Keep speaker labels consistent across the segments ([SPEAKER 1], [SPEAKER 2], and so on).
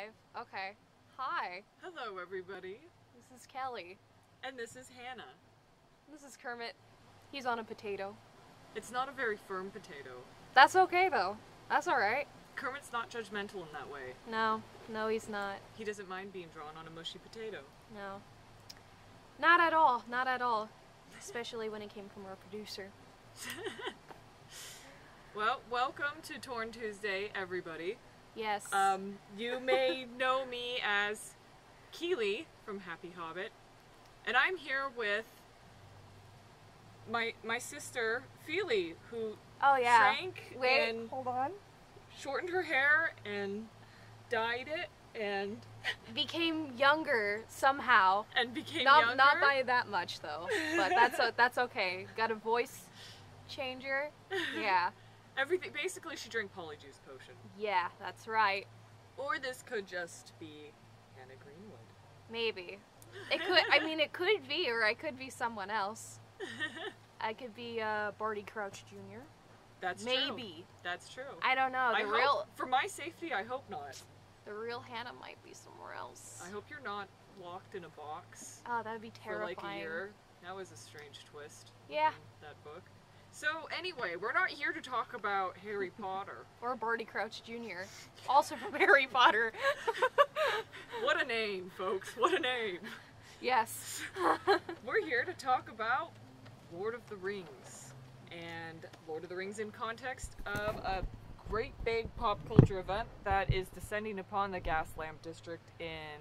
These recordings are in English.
[SPEAKER 1] live. Okay. Hi.
[SPEAKER 2] Hello, everybody.
[SPEAKER 1] This is Kelly.
[SPEAKER 2] And this is Hannah.
[SPEAKER 1] This is Kermit. He's on a potato.
[SPEAKER 2] It's not a very firm potato.
[SPEAKER 1] That's okay, though. That's alright.
[SPEAKER 2] Kermit's not judgmental in that way.
[SPEAKER 1] No. No, he's not.
[SPEAKER 2] He doesn't mind being drawn on a mushy potato.
[SPEAKER 1] No. Not at all. Not at all. Especially when it came from our producer.
[SPEAKER 2] Well, welcome to Torn Tuesday, everybody.
[SPEAKER 1] Yes.
[SPEAKER 2] You may know me as Keely from Happy Hobbit, and I'm here with my sister Feely, who shrank and
[SPEAKER 1] hold on.
[SPEAKER 2] shortened her hair and dyed it and
[SPEAKER 1] Became younger somehow.
[SPEAKER 2] and became
[SPEAKER 1] Not
[SPEAKER 2] younger.
[SPEAKER 1] not by that much though, but that's okay. Got a voice changer. Yeah.
[SPEAKER 2] Everything. Basically, she drank Polyjuice potion.
[SPEAKER 1] Yeah, that's right.
[SPEAKER 2] Or this could just be Hannah Greenwood.
[SPEAKER 1] Maybe. It could. I mean, it could be, or I could be someone else. I could be Barty Crouch Jr.
[SPEAKER 2] That's true.
[SPEAKER 1] Maybe.
[SPEAKER 2] That's true.
[SPEAKER 1] I don't know.
[SPEAKER 2] I hope, for my safety, I hope not.
[SPEAKER 1] The real Hannah might be somewhere else.
[SPEAKER 2] I hope you're not locked in a box.
[SPEAKER 1] Oh, that'd be terrifying.
[SPEAKER 2] For like a year. That was a strange twist.
[SPEAKER 1] Yeah.
[SPEAKER 2] In that book. So anyway, we're not here to talk about Harry Potter.
[SPEAKER 1] Or Barty Crouch Jr. Also from Harry Potter.
[SPEAKER 2] What a name, folks. What a name.
[SPEAKER 1] Yes.
[SPEAKER 2] We're here to talk about Lord of the Rings. And Lord of the Rings in context of a great big pop culture event that is descending upon the Gaslamp District in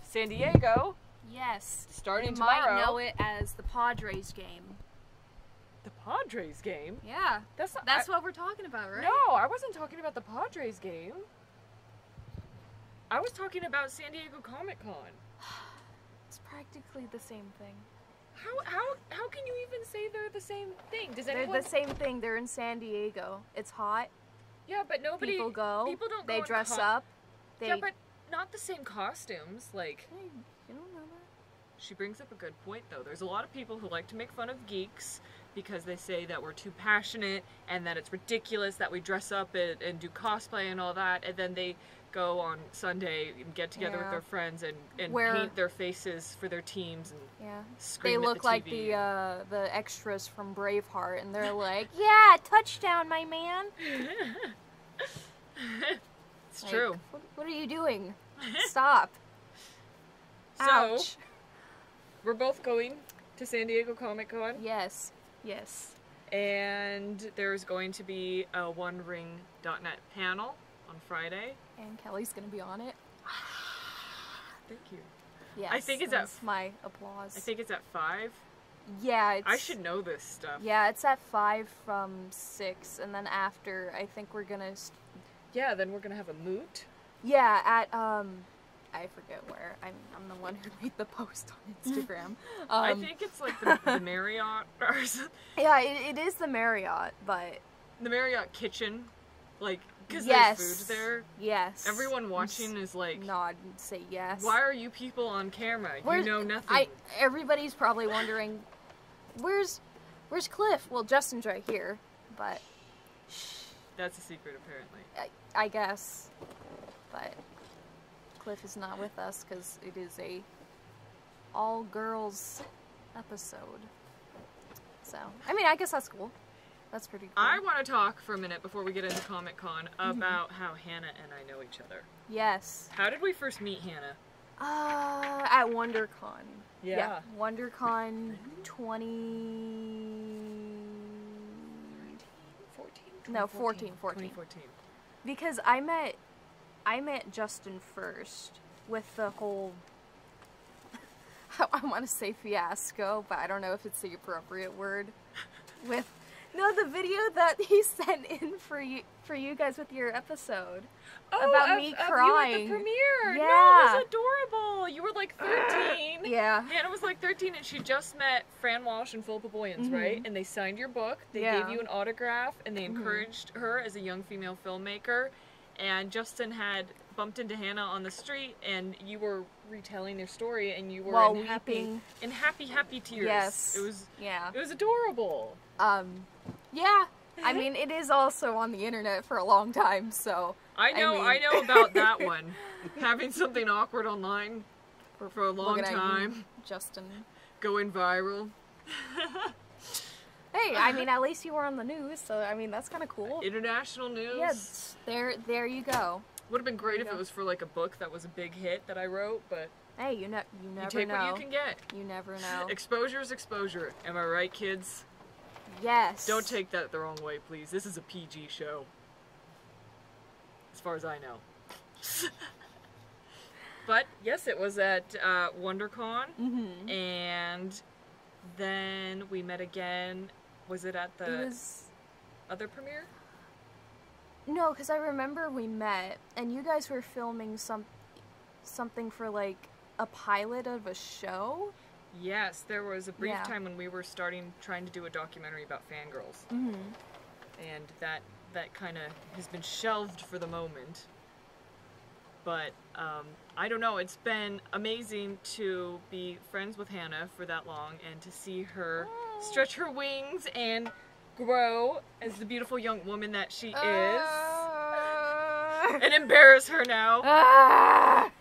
[SPEAKER 2] San Diego.
[SPEAKER 1] Yes.
[SPEAKER 2] Starting
[SPEAKER 1] you
[SPEAKER 2] tomorrow.
[SPEAKER 1] might know it as the Padres game.
[SPEAKER 2] The Padres game?
[SPEAKER 1] Yeah.
[SPEAKER 2] That's
[SPEAKER 1] what we're talking about, right?
[SPEAKER 2] No, I wasn't talking about the Padres game. I was talking about San Diego Comic Con.
[SPEAKER 1] It's practically the same thing.
[SPEAKER 2] How can you even say they're the same thing? Does
[SPEAKER 1] They're
[SPEAKER 2] anyone...
[SPEAKER 1] the same thing. They're in San Diego. It's hot.
[SPEAKER 2] Yeah, but nobody...
[SPEAKER 1] People go.
[SPEAKER 2] People don't go
[SPEAKER 1] They
[SPEAKER 2] in
[SPEAKER 1] dress up. They...
[SPEAKER 2] Yeah, but not the same costumes. Like...
[SPEAKER 1] Hey, you don't know that.
[SPEAKER 2] She brings up a good point, though. There's a lot of people who like to make fun of geeks because they say that we're too passionate and that it's ridiculous that we dress up and do cosplay and all that, and then they go on Sunday and get together with their friends and paint their faces for their teams and scream
[SPEAKER 1] They
[SPEAKER 2] at
[SPEAKER 1] look
[SPEAKER 2] the
[SPEAKER 1] like
[SPEAKER 2] TV.
[SPEAKER 1] the extras from Braveheart, and they're like, "Yeah, touchdown, my man."
[SPEAKER 2] It's
[SPEAKER 1] like,
[SPEAKER 2] true.
[SPEAKER 1] What are you doing? Stop.
[SPEAKER 2] So,
[SPEAKER 1] Ouch.
[SPEAKER 2] we're both going to San Diego Comic Con.
[SPEAKER 1] Yes. Yes.
[SPEAKER 2] And there's going to be a OneRing.net panel on Friday.
[SPEAKER 1] And Kelly's gonna be on it.
[SPEAKER 2] Thank you.
[SPEAKER 1] Yes.
[SPEAKER 2] I think it's
[SPEAKER 1] that's my applause.
[SPEAKER 2] I think it's at 5.
[SPEAKER 1] Yeah.
[SPEAKER 2] I should know this stuff.
[SPEAKER 1] Yeah, it's at 5 from 6, and then after, I think we're gonna.
[SPEAKER 2] Yeah, then we're gonna have a moot.
[SPEAKER 1] Yeah, at I forget where. I'm the one who made the post on Instagram.
[SPEAKER 2] I think it's like the Marriott or something.
[SPEAKER 1] Yeah, it is the Marriott, but
[SPEAKER 2] the Marriott kitchen, like, because
[SPEAKER 1] yes,
[SPEAKER 2] there's food there.
[SPEAKER 1] Yes.
[SPEAKER 2] Everyone watching is like,
[SPEAKER 1] nod and say yes.
[SPEAKER 2] Why are you people on camera? You know nothing.
[SPEAKER 1] Everybody's probably wondering, where's Cliff? Well, Justin's right here, but
[SPEAKER 2] that's a secret apparently.
[SPEAKER 1] I guess, but Cliff is not with us because it is a all-girls episode. So, I mean, I guess that's cool. That's pretty cool.
[SPEAKER 2] I want to talk for a minute before we get into Comic-Con about how Hannah and I know each other.
[SPEAKER 1] Yes.
[SPEAKER 2] How did we first meet Hannah?
[SPEAKER 1] At WonderCon.
[SPEAKER 2] Yeah.
[SPEAKER 1] WonderCon 2014.
[SPEAKER 2] 2014.
[SPEAKER 1] Because I met Justin first with the whole, I want to say fiasco, but I don't know if it's the appropriate word. The video that he sent in for you guys with your episode. About me crying.
[SPEAKER 2] You at the premiere.
[SPEAKER 1] Yeah.
[SPEAKER 2] No, it was adorable. You were like 13.
[SPEAKER 1] Yeah.
[SPEAKER 2] Hannah was like 13 and she just met Fran Walsh and Philippa Boyens, right? And they signed your book. They gave you an autograph and they encouraged her as a young female filmmaker. And Justin had bumped into Hannah on the street and you were retelling their story and you were in happy tears.
[SPEAKER 1] Yes.
[SPEAKER 2] It was adorable.
[SPEAKER 1] Yeah. I mean, it is also on the internet for a long time, so...
[SPEAKER 2] I know about that one. Having something awkward online for a long time.
[SPEAKER 1] Justin.
[SPEAKER 2] Going viral.
[SPEAKER 1] Hey, I mean, at least you were on the news, so, I mean, that's kind of cool.
[SPEAKER 2] International news.
[SPEAKER 1] Yes, there you go.
[SPEAKER 2] Would have been great if it was for, like, a book that was a big hit that I wrote, but...
[SPEAKER 1] Hey, you never know.
[SPEAKER 2] You take what you can get.
[SPEAKER 1] You never know.
[SPEAKER 2] Exposure is exposure. Am I right, kids?
[SPEAKER 1] Yes.
[SPEAKER 2] Don't take that the wrong way, please. This is a PG show. As far as I know. But, yes, it was at WonderCon.
[SPEAKER 1] Mm-hmm.
[SPEAKER 2] And then we met again. Was it at the other premiere?
[SPEAKER 1] No, because I remember we met, and you guys were filming something for, like, a pilot of a show?
[SPEAKER 2] Yes, there was a brief time when we were trying to do a documentary about fangirls.
[SPEAKER 1] Mm-hmm.
[SPEAKER 2] And that kind of has been shelved for the moment. But, I don't know, it's been amazing to be friends with Hannah for that long and to see her stretch her wings and grow as the beautiful young woman that she is. And embarrass her now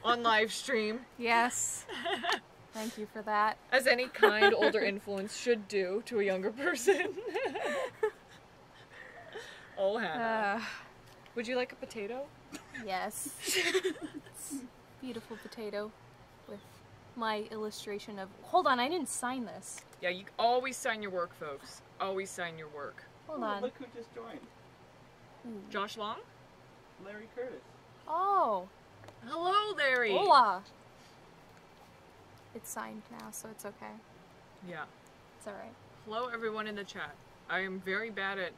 [SPEAKER 2] on live stream.
[SPEAKER 1] Yes. Thank you for that.
[SPEAKER 2] As any kind older influence should do to a younger person. Oh, Hannah. Would you like a potato?
[SPEAKER 1] Yes. Beautiful potato with my illustration of... Hold on, I didn't sign this.
[SPEAKER 2] Yeah, you always sign your work, folks. Always sign your work.
[SPEAKER 1] Hold on.
[SPEAKER 3] Look who just joined.
[SPEAKER 2] Josh Long?
[SPEAKER 3] Larry Curtis.
[SPEAKER 1] Oh.
[SPEAKER 2] Hello, Larry.
[SPEAKER 1] Hola. It's signed now, so it's okay.
[SPEAKER 2] Yeah.
[SPEAKER 1] It's alright.
[SPEAKER 2] Hello, everyone in the chat. I am very bad at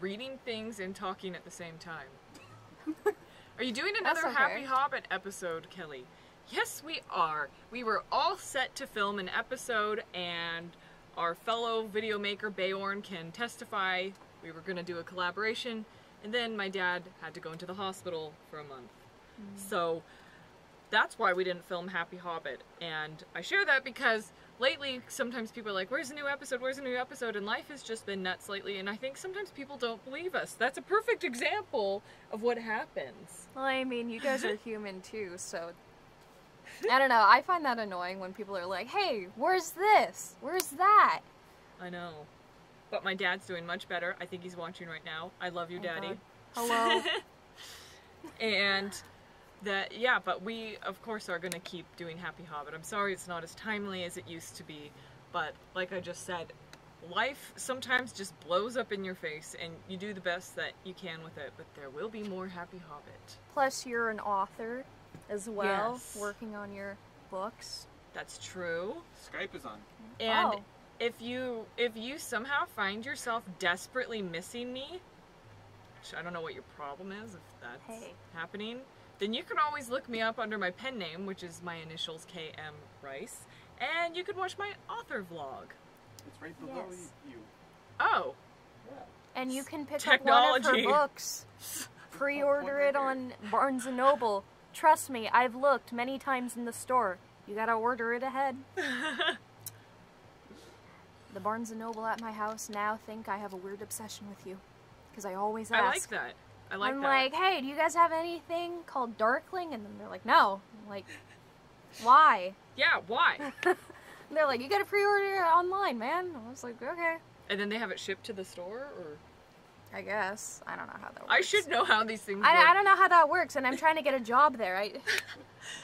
[SPEAKER 2] reading things and talking at the same time. Are you doing another Happy Hobbit episode, Kelly? Yes, we are. We were all set to film an episode, and our fellow video maker, Bayorn, can testify. We were going to do a collaboration, and then my dad had to go into the hospital for a month. So that's why we didn't film Happy Hobbit. And I share that because lately, sometimes people are like, where's the new episode? Where's the new episode? And life has just been nuts lately, and I think sometimes people don't believe us. That's a perfect example of what happens.
[SPEAKER 1] Well, I mean, you guys are human too, so... I don't know, I find that annoying when people are like, hey, where's this? Where's that?
[SPEAKER 2] I know. But my dad's doing much better. I think he's watching right now. I love you, Daddy.
[SPEAKER 1] God. Hello.
[SPEAKER 2] And... yeah, but we, of course, are going to keep doing Happy Hobbit. I'm sorry it's not as timely as it used to be, but like I just said, life sometimes just blows up in your face, and you do the best that you can with it, but there will be more Happy Hobbit.
[SPEAKER 1] Plus, you're an author as well,
[SPEAKER 2] Yes.
[SPEAKER 1] working on your books.
[SPEAKER 2] That's true.
[SPEAKER 3] Skype is on.
[SPEAKER 2] And if you somehow find yourself desperately missing me, which I don't know what your problem is, if that's happening, then you can always look me up under my pen name, which is my initials KM Rice, and you can watch my author vlog.
[SPEAKER 3] It's right below you.
[SPEAKER 2] Oh.
[SPEAKER 3] Yeah.
[SPEAKER 1] And you can pick up one of her
[SPEAKER 2] Technology.
[SPEAKER 1] books. Pre-order it on Barnes & Noble. Trust me, I've looked many times in the store. You gotta order it ahead. The Barnes & Noble at my house now think I have a weird obsession with you. Because I always ask.
[SPEAKER 2] I like that.
[SPEAKER 1] I'm like, hey, do you guys have anything called Darkling? And then they're like, no. I'm like, why?
[SPEAKER 2] Yeah, why?
[SPEAKER 1] And they're like, you gotta pre-order it online, man. I was like, okay.
[SPEAKER 2] And then they have it shipped to the store, or?
[SPEAKER 1] I guess. I don't know how that works.
[SPEAKER 2] I should know how these things work.
[SPEAKER 1] I don't know how that works, and I'm trying to get a job there. I'm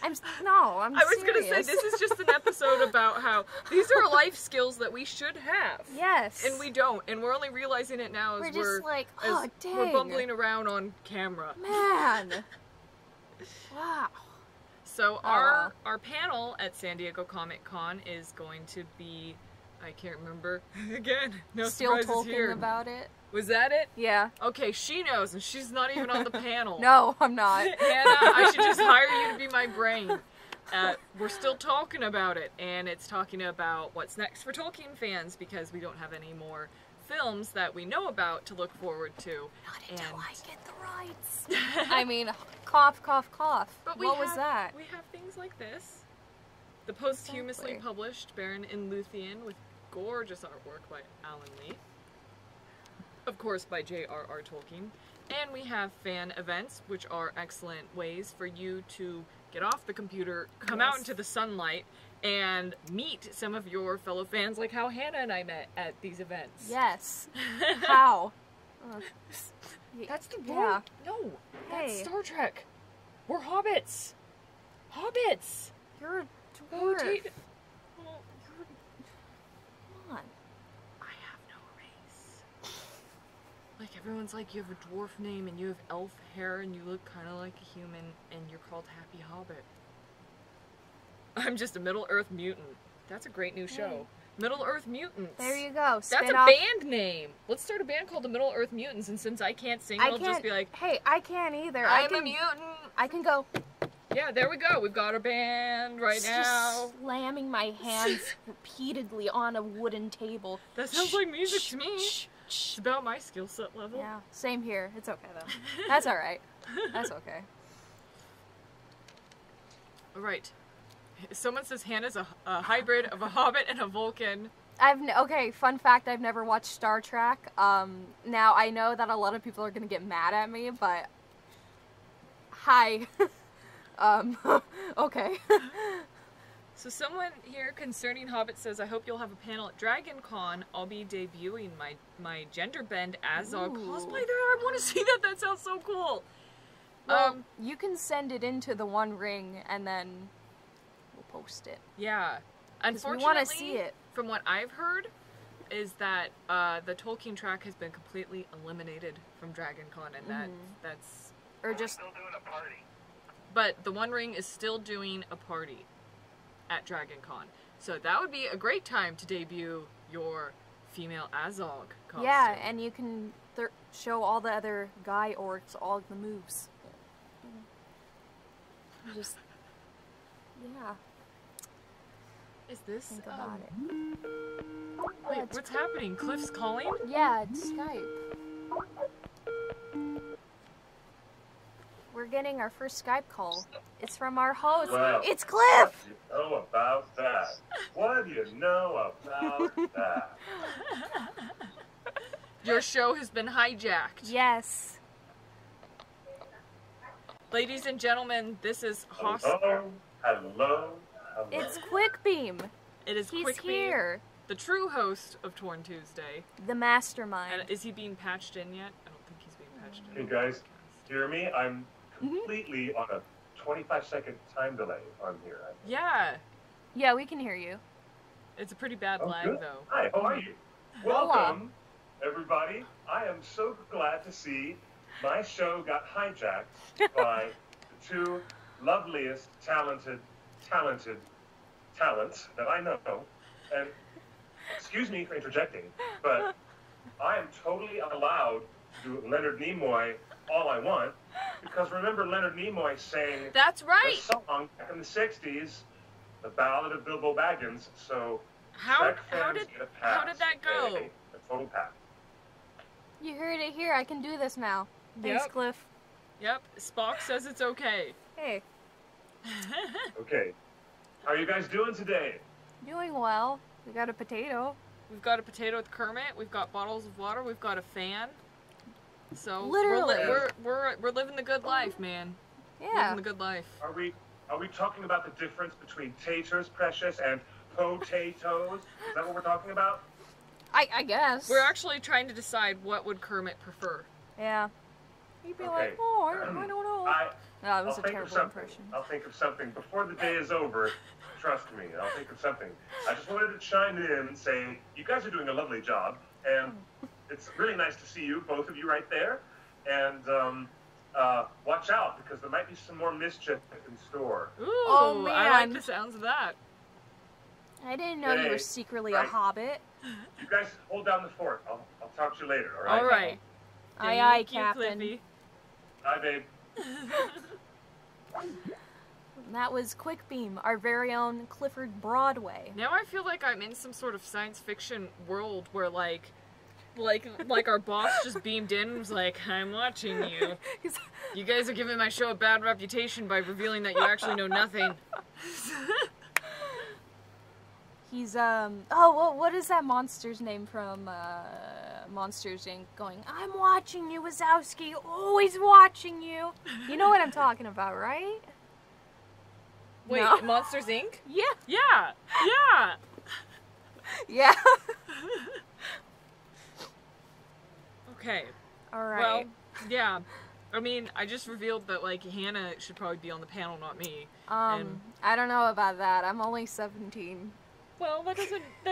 [SPEAKER 2] I was gonna say, this is just an episode about how these are life skills that we should have.
[SPEAKER 1] Yes.
[SPEAKER 2] And we don't, and we're only realizing it now as
[SPEAKER 1] we're just like, oh, dang.
[SPEAKER 2] we're bumbling around on camera.
[SPEAKER 1] Man. Wow.
[SPEAKER 2] So our panel at San Diego Comic Con is going to be, I can't remember, again, no
[SPEAKER 1] Still
[SPEAKER 2] surprises
[SPEAKER 1] talking
[SPEAKER 2] here.
[SPEAKER 1] about it.
[SPEAKER 2] Was that it?
[SPEAKER 1] Yeah.
[SPEAKER 2] Okay, she knows, and she's not even on the panel.
[SPEAKER 1] No, I'm not.
[SPEAKER 2] Hannah, I should just hire you to be my brain. We're still talking about it, and it's talking about what's next for Tolkien fans, because we don't have any more films that we know about to look forward to.
[SPEAKER 1] Not until I get the rights. I mean, cough, cough, cough.
[SPEAKER 2] But
[SPEAKER 1] what was that?
[SPEAKER 2] We have things like this. The posthumously published Baron in Luthien with gorgeous artwork by Alan Lee. Of course, by J.R.R. Tolkien. And we have fan events, which are excellent ways for you to get off the computer, come out into the sunlight, and meet some of your fellow fans, like how Hannah and I met at these events.
[SPEAKER 1] Yes. How?
[SPEAKER 2] That's the wrong... No, that's Star Trek. We're hobbits. Hobbits.
[SPEAKER 1] You're a dwarf. Come on.
[SPEAKER 2] I have no race. Like, everyone's like, you have a dwarf name, and you have elf hair, and you look kind of like a human, and you're called Happy Hobbit. I'm just a Middle-earth mutant. That's a great new show. Middle-earth Mutants.
[SPEAKER 1] There you go.
[SPEAKER 2] That's a band name. Let's start a band called the Middle-earth Mutants, and since I can't sing, I'll just be like...
[SPEAKER 1] Hey, I can't either.
[SPEAKER 2] I'm a mutant.
[SPEAKER 1] I can go...
[SPEAKER 2] Yeah, there we go. We've got a band right now.
[SPEAKER 1] Just slamming my hands repeatedly on a wooden table.
[SPEAKER 2] That sounds like music to me. It's about my skill set level.
[SPEAKER 1] Yeah, same here. It's okay, though. That's alright. That's okay.
[SPEAKER 2] Alright. Someone says Hannah's a hybrid of a Hobbit and a Vulcan.
[SPEAKER 1] Okay, fun fact, I've never watched Star Trek. Now, I know that a lot of people are gonna get mad at me, but... Hi. Okay.
[SPEAKER 2] So someone here concerning Hobbit says, I hope you'll have a panel at Dragon Con. I'll be debuting my gender bend Azog cosplay there. I want to see that. That sounds so cool.
[SPEAKER 1] Well, you can send it into the One Ring and then we'll post it.
[SPEAKER 2] Yeah. Unfortunately,
[SPEAKER 1] we want to see it.
[SPEAKER 2] From what I've heard, is that the Tolkien track has been completely eliminated from Dragon Con, and that's...
[SPEAKER 1] Or just...
[SPEAKER 4] Still doing a party.
[SPEAKER 2] But the One Ring is still doing a party at Dragon Con. So that would be a great time to debut your female Azog costume.
[SPEAKER 1] Yeah, and you can show all the other guy orcs all of the moves. Just... Yeah.
[SPEAKER 2] Is this...
[SPEAKER 1] Think about it.
[SPEAKER 2] Wait, what's happening? Cliff's calling?
[SPEAKER 1] Yeah, it's Skype. We're getting our first Skype call. It's from our host.
[SPEAKER 4] Well,
[SPEAKER 1] it's Cliff!
[SPEAKER 4] What do you know about that? What do you know about that?
[SPEAKER 2] Your show has been hijacked.
[SPEAKER 1] Yes.
[SPEAKER 2] Ladies and gentlemen, this is
[SPEAKER 4] Hello.
[SPEAKER 1] It's Quickbeam.
[SPEAKER 2] It is
[SPEAKER 1] He's
[SPEAKER 2] Quickbeam,
[SPEAKER 1] here.
[SPEAKER 2] the true host of Torn Tuesday.
[SPEAKER 1] The mastermind.
[SPEAKER 2] And is he being patched in yet? I don't think he's being patched in.
[SPEAKER 4] Can you guys hear me? I'm completely on a 25-second time delay on here.
[SPEAKER 2] Yeah.
[SPEAKER 1] Yeah, we can hear you.
[SPEAKER 2] It's a pretty bad lag,
[SPEAKER 4] good.
[SPEAKER 2] though.
[SPEAKER 4] Hi, how are you? Welcome, everybody. I am so glad to see my show got hijacked by the two loveliest, talented talents that I know. And excuse me for interjecting, but I am totally allowed to do Leonard Nimoy all I want, because remember Leonard Nimoy sang
[SPEAKER 2] That's right.
[SPEAKER 4] the song back in the 60s, The Ballad of Bilbo Baggins, so
[SPEAKER 2] How
[SPEAKER 4] Trek fans
[SPEAKER 2] did
[SPEAKER 4] get a pass,
[SPEAKER 2] that go?
[SPEAKER 4] a total pass.
[SPEAKER 1] You heard it here. I can do this now. Thanks,
[SPEAKER 2] Yep.
[SPEAKER 1] Cliff.
[SPEAKER 2] Yep. Spock says it's okay.
[SPEAKER 1] Hey.
[SPEAKER 4] Okay, how are you guys doing today?
[SPEAKER 1] Doing well. We got a potato.
[SPEAKER 2] We've got a potato with Kermit. We've got bottles of water. We've got a fan. So
[SPEAKER 1] Literally.
[SPEAKER 2] we're living the good life, man.
[SPEAKER 1] Yeah.
[SPEAKER 2] Living the good life.
[SPEAKER 4] Are we talking about the difference between taters, Precious, and potatoes? Is that what we're talking about?
[SPEAKER 1] I guess.
[SPEAKER 2] We're actually trying to decide what would Kermit prefer.
[SPEAKER 1] Yeah. He'd be
[SPEAKER 4] Okay.
[SPEAKER 1] like, oh, I don't know. No, it was
[SPEAKER 4] I'll
[SPEAKER 1] a
[SPEAKER 4] think of
[SPEAKER 1] terrible
[SPEAKER 4] something.
[SPEAKER 1] impression.
[SPEAKER 4] I'll think of something before the day is over. Trust me, I'll think of something. I just wanted to chime in and say you guys are doing a lovely job, and it's really nice to see you, both of you, right there. And watch out, because there might be some more mischief in store.
[SPEAKER 2] Ooh,
[SPEAKER 1] Oh, man.
[SPEAKER 2] I like the sounds of that.
[SPEAKER 1] I didn't know you were
[SPEAKER 4] Hey,
[SPEAKER 1] secretly
[SPEAKER 4] right.
[SPEAKER 1] a hobbit.
[SPEAKER 4] You guys hold down the fort. I'll talk to you later. All right.
[SPEAKER 2] All right.
[SPEAKER 1] Aye, aye,
[SPEAKER 2] Thank you,
[SPEAKER 1] Captain.
[SPEAKER 2] Cliffy.
[SPEAKER 4] Bye, babe.
[SPEAKER 1] And that was Quickbeam, our very own Clifford Broadway.
[SPEAKER 2] Now I feel like I'm in some sort of science fiction world where like our boss just beamed in and was like, I'm watching you. You guys are giving my show a bad reputation by revealing that you actually know nothing.
[SPEAKER 1] He's, oh, what is that monster's name from, Monsters, Inc. going, I'm watching you, Wazowski, always watching you. You know what I'm talking about, right?
[SPEAKER 2] Wait,
[SPEAKER 1] No.
[SPEAKER 2] Monsters, Inc.?
[SPEAKER 1] Yeah.
[SPEAKER 2] Yeah. Yeah.
[SPEAKER 1] Yeah.
[SPEAKER 2] Okay.
[SPEAKER 1] Alright.
[SPEAKER 2] Well, yeah. I mean, I just revealed that, like, Hannah should probably be on the panel, not me. And,
[SPEAKER 1] I don't know about that. I'm only 17.
[SPEAKER 2] well, that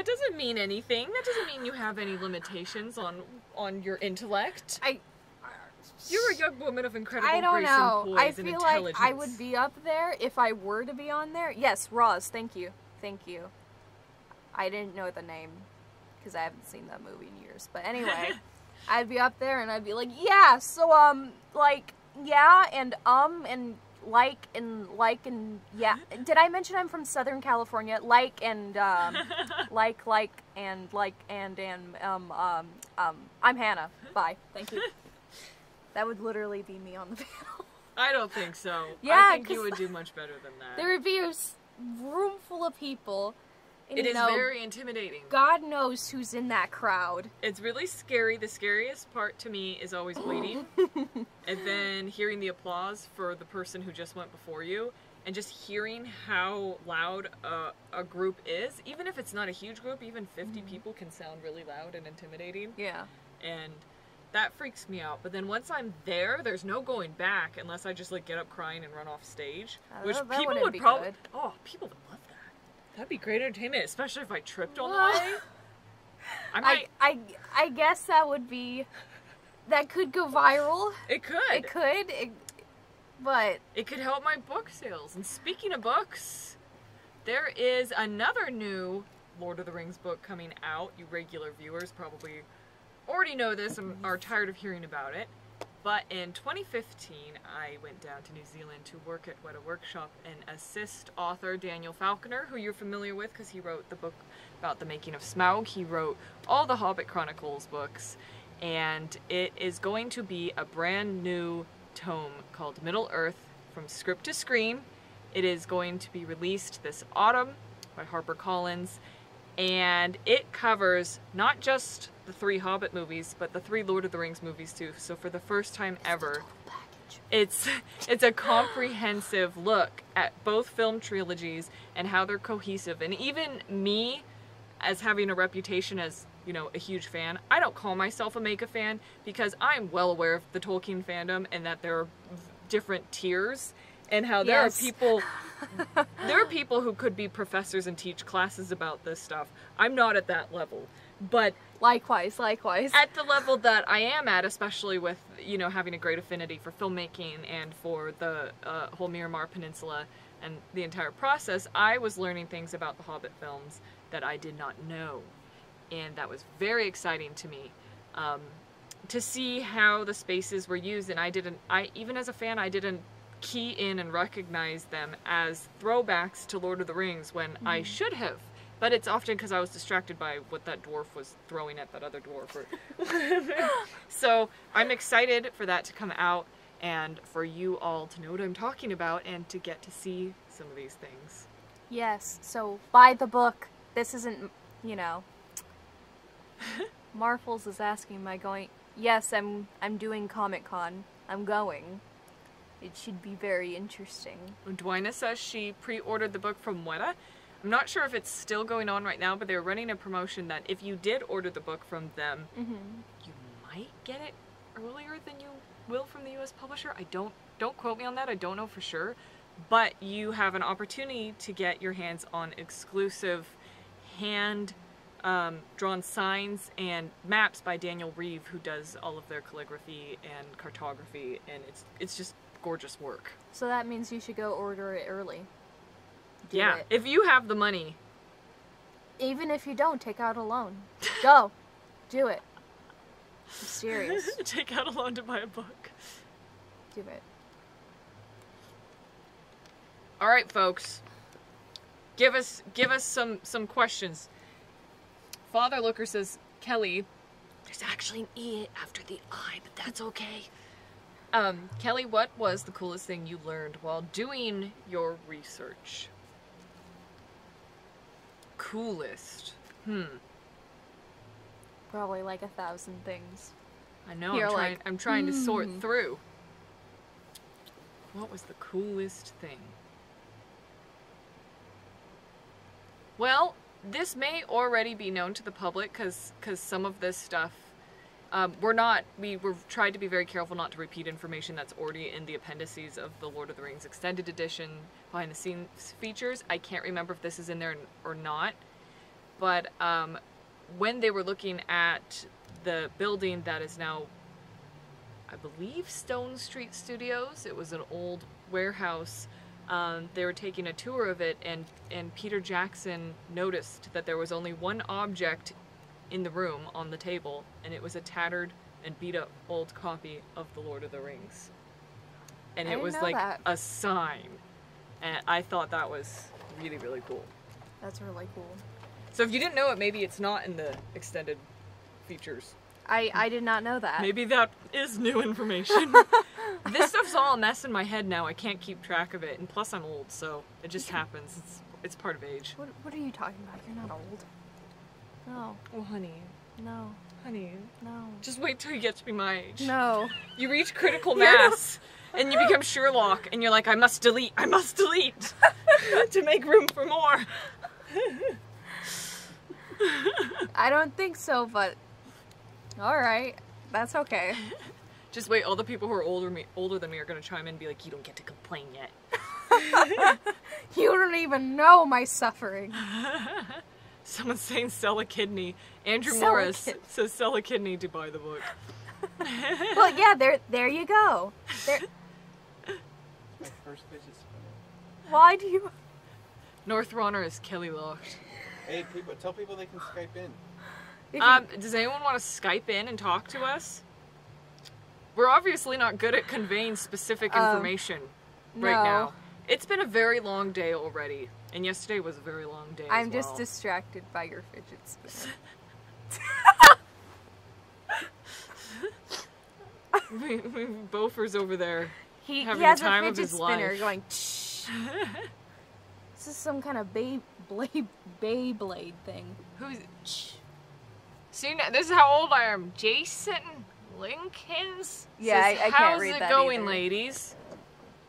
[SPEAKER 2] doesn't mean anything. That doesn't mean you have any limitations on your intellect. You're a young woman of incredible
[SPEAKER 1] I don't
[SPEAKER 2] grace
[SPEAKER 1] know.
[SPEAKER 2] and
[SPEAKER 1] I
[SPEAKER 2] poise and
[SPEAKER 1] feel like
[SPEAKER 2] intelligence.
[SPEAKER 1] I would be up there if I were to be on there. Yes, Roz, thank you. Thank you. I didn't know the name because I haven't seen that movie in years. But anyway, I'd be up there and I'd be like, yeah, so, like, yeah, and like, and, yeah. Did I mention I'm from Southern California? Like, and, I'm Hannah. Bye. Thank you. That would literally be me on the panel.
[SPEAKER 2] I don't think so.
[SPEAKER 1] Yeah,
[SPEAKER 2] I think you would do much better than that.
[SPEAKER 1] There would be a room full of people. And,
[SPEAKER 2] It is very intimidating.
[SPEAKER 1] God knows who's in that crowd.
[SPEAKER 2] It's really scary. The scariest part to me is always waiting. And then hearing the applause for the person who just went before you. And just hearing how loud a group is. Even if it's not a huge group, even 50 people can sound really loud and intimidating.
[SPEAKER 1] Yeah.
[SPEAKER 2] And that freaks me out. But then once I'm there, there's no going back unless I just, like, get up crying and run off stage. Which
[SPEAKER 1] that
[SPEAKER 2] people
[SPEAKER 1] wouldn't
[SPEAKER 2] would
[SPEAKER 1] be
[SPEAKER 2] probably...
[SPEAKER 1] good.
[SPEAKER 2] Oh, people would love that. That'd be great entertainment, especially if I tripped on the
[SPEAKER 1] Well,
[SPEAKER 2] way. I might...
[SPEAKER 1] I guess that would be... That could go viral.
[SPEAKER 2] It could.
[SPEAKER 1] It could. But...
[SPEAKER 2] It could help my book sales. And speaking of books, there is another new Lord of the Rings book coming out. You regular viewers probably already know this and are tired of hearing about it. But in 2015, I went down to New Zealand to work at Weta Workshop and assist author Daniel Falconer, who you're familiar with because he wrote the book about the making of Smaug. He wrote all the Hobbit Chronicles books. And it is going to be a brand new tome called Middle-earth, From Script to Screen. It is going to be released this autumn by HarperCollins, and it covers not just the 3 Hobbit movies, but the 3 Lord of the Rings movies too. So for the first time ever, it's a comprehensive look at both film trilogies and how they're cohesive. And even me, as having a reputation as, you know, a huge fan, I don't call myself a mega fan because I'm well aware of the Tolkien fandom and that there are different tiers and how there are people who could be professors and teach classes about this stuff. I'm not at that level, but
[SPEAKER 1] Likewise.
[SPEAKER 2] at the level that I am at, especially with, you know, having a great affinity for filmmaking and for the whole Miramar Peninsula and the entire process, I was learning things about the Hobbit films that I did not know. And that was very exciting to me, to see how the spaces were used. And even as a fan, I didn't key in and recognize them as throwbacks to Lord of the Rings when I should have. But it's often because I was distracted by what that dwarf was throwing at that other dwarf. So I'm excited for that to come out and for you all to know what I'm talking about and to get to see some of these things.
[SPEAKER 1] Yes, so buy the book. This isn't, you know... Marfles is asking, am I going? Yes, I'm doing Comic-Con. I'm going. It should be very interesting.
[SPEAKER 2] Dwyna says she pre-ordered the book from Weta. I'm not sure if it's still going on right now, but they're running a promotion that if you did order the book from them, you might get it earlier than you will from the U.S. publisher. Don't quote me on that. I don't know for sure. But you have an opportunity to get your hands on exclusive hand drawn signs and maps by Daniel Reeve, who does all of their calligraphy and cartography, and it's just gorgeous work.
[SPEAKER 1] So that means you should go order it early. Do
[SPEAKER 2] yeah,
[SPEAKER 1] it.
[SPEAKER 2] if you have the money.
[SPEAKER 1] Even if you don't, take out a loan. Go. Do it. I'm serious.
[SPEAKER 2] Take out a loan to buy a book.
[SPEAKER 1] Do it.
[SPEAKER 2] All right, folks. Give us some questions. Father Looker says, Kelly, there's actually an E after the I, but that's okay. Kelly, what was the coolest thing you learned while doing your research? coolest?
[SPEAKER 1] Probably like 1,000 things.
[SPEAKER 2] I know,
[SPEAKER 1] You're like,
[SPEAKER 2] I'm trying to sort through. What was the coolest thing? Well, this may already be known to the public because some of this stuff, we were tried to be very careful not to repeat information that's already in the appendices of the Lord of the Rings Extended Edition behind the scenes features. I can't remember if this is in there or not, but when they were looking at the building that is now, I believe, Stone Street Studios, it was an old warehouse. They were taking a tour of it, and Peter Jackson noticed that there was only one object in the room on the table, and it was a tattered and beat up old copy of The Lord of the Rings. And it was like a sign. And I thought that was really, really cool.
[SPEAKER 1] That's really cool.
[SPEAKER 2] So if you didn't know it, maybe it's not in the extended features.
[SPEAKER 1] I did not know that.
[SPEAKER 2] Maybe that is new information. This stuff's all a mess in my head now. I can't keep track of it. And plus I'm old, so it just happens. It's part of age.
[SPEAKER 1] What are you talking about? You're not old. No.
[SPEAKER 2] Oh, honey.
[SPEAKER 1] No.
[SPEAKER 2] Honey.
[SPEAKER 1] No.
[SPEAKER 2] Just wait till you get to be my age.
[SPEAKER 1] No.
[SPEAKER 2] You reach critical mass, and you become Sherlock, and you're like, I must delete to make room for more.
[SPEAKER 1] I don't think so, but alright. That's okay.
[SPEAKER 2] Just wait, all the people who are older than me are going to chime in and be like, you don't get to complain yet.
[SPEAKER 1] You don't even know my suffering.
[SPEAKER 2] Someone's saying sell a kidney. Andrew Morris says sell a kidney to buy the book.
[SPEAKER 1] Well, yeah, there you go.
[SPEAKER 3] My first fidget spinner.
[SPEAKER 1] Why do you...
[SPEAKER 2] North Runner is Kelly Locht.
[SPEAKER 3] Hey, people, tell people they can Skype in.
[SPEAKER 2] Does anyone want to Skype in and talk to us? We're obviously not good at conveying specific information right now. It's been a very long day already, and yesterday was a very long day
[SPEAKER 1] I'm
[SPEAKER 2] as well.
[SPEAKER 1] just distracted by your fidget spinner.
[SPEAKER 2] Bofer's over there having
[SPEAKER 1] has
[SPEAKER 2] the time
[SPEAKER 1] a
[SPEAKER 2] of
[SPEAKER 1] fidget
[SPEAKER 2] his
[SPEAKER 1] spinner
[SPEAKER 2] life.
[SPEAKER 1] going. This is some kind of Beyblade thing.
[SPEAKER 2] Who's? See, this is how old I am. Jason Lincoln's.
[SPEAKER 1] Yeah,
[SPEAKER 2] says,
[SPEAKER 1] I can't
[SPEAKER 2] how's
[SPEAKER 1] read
[SPEAKER 2] it
[SPEAKER 1] that
[SPEAKER 2] going,
[SPEAKER 1] either.
[SPEAKER 2] ladies?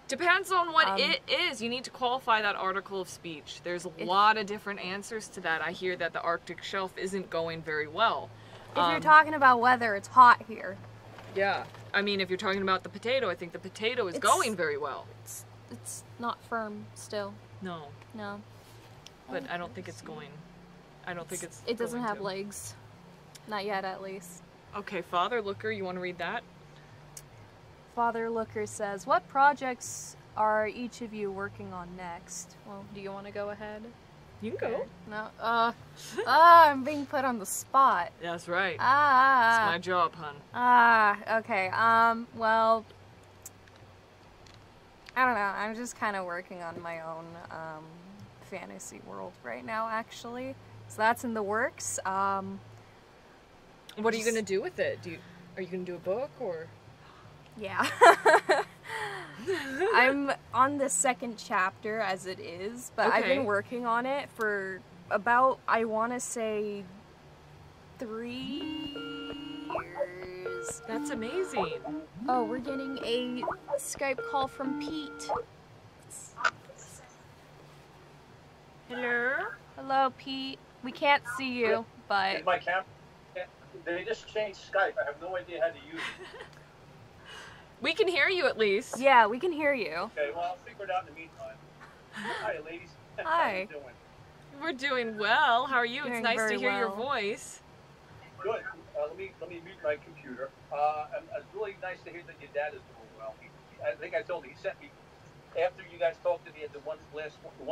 [SPEAKER 2] Depends on what it is. You need to qualify that article of speech. There's a lot of different answers to that. I hear that the Arctic shelf isn't going very well.
[SPEAKER 1] If you're talking about weather, it's hot here.
[SPEAKER 2] Yeah. I mean, if you're talking about the potato, I think the potato is going very well.
[SPEAKER 1] It's not firm still.
[SPEAKER 2] No.
[SPEAKER 1] No.
[SPEAKER 2] But I don't think it's going. I don't think it's.
[SPEAKER 1] It doesn't
[SPEAKER 2] going
[SPEAKER 1] have
[SPEAKER 2] to.
[SPEAKER 1] legs. Not yet, at least.
[SPEAKER 2] Okay, Father Looker, you want to read that?
[SPEAKER 1] Father Looker says, what projects are each of you working on next? Well, do you want to go ahead?
[SPEAKER 2] You can go.
[SPEAKER 1] No. I'm being put on the spot.
[SPEAKER 2] That's right. It's
[SPEAKER 1] Ah.
[SPEAKER 2] my job, hun.
[SPEAKER 1] Okay. Well, I don't know. I'm just kind of working on my own fantasy world right now, actually. So that's in the works.
[SPEAKER 2] What are you gonna do with it? Are you gonna do a book or?
[SPEAKER 1] Yeah. I'm on the second chapter as it is, but I've been working on it for about, I want to say, 3 years.
[SPEAKER 2] That's amazing.
[SPEAKER 1] Oh, we're getting a Skype call from Pete.
[SPEAKER 2] Hello?
[SPEAKER 1] Hello, Pete. We can't see you, but...
[SPEAKER 5] My camera, they just changed Skype. I have no idea how to use it.
[SPEAKER 2] We can hear you at least.
[SPEAKER 1] Yeah, we can hear you.
[SPEAKER 5] Okay, well, I'll figure it out in the meantime. Hi, ladies.
[SPEAKER 1] Hi.
[SPEAKER 5] How you doing?
[SPEAKER 2] We're doing well. How are you?
[SPEAKER 1] Doing
[SPEAKER 2] It's nice to
[SPEAKER 1] very
[SPEAKER 2] hear your
[SPEAKER 1] well.
[SPEAKER 2] voice.
[SPEAKER 5] Good. Let me mute my computer. It's really nice to hear that your dad is doing well. I think I told you, he sent me, after you guys talked to me at the one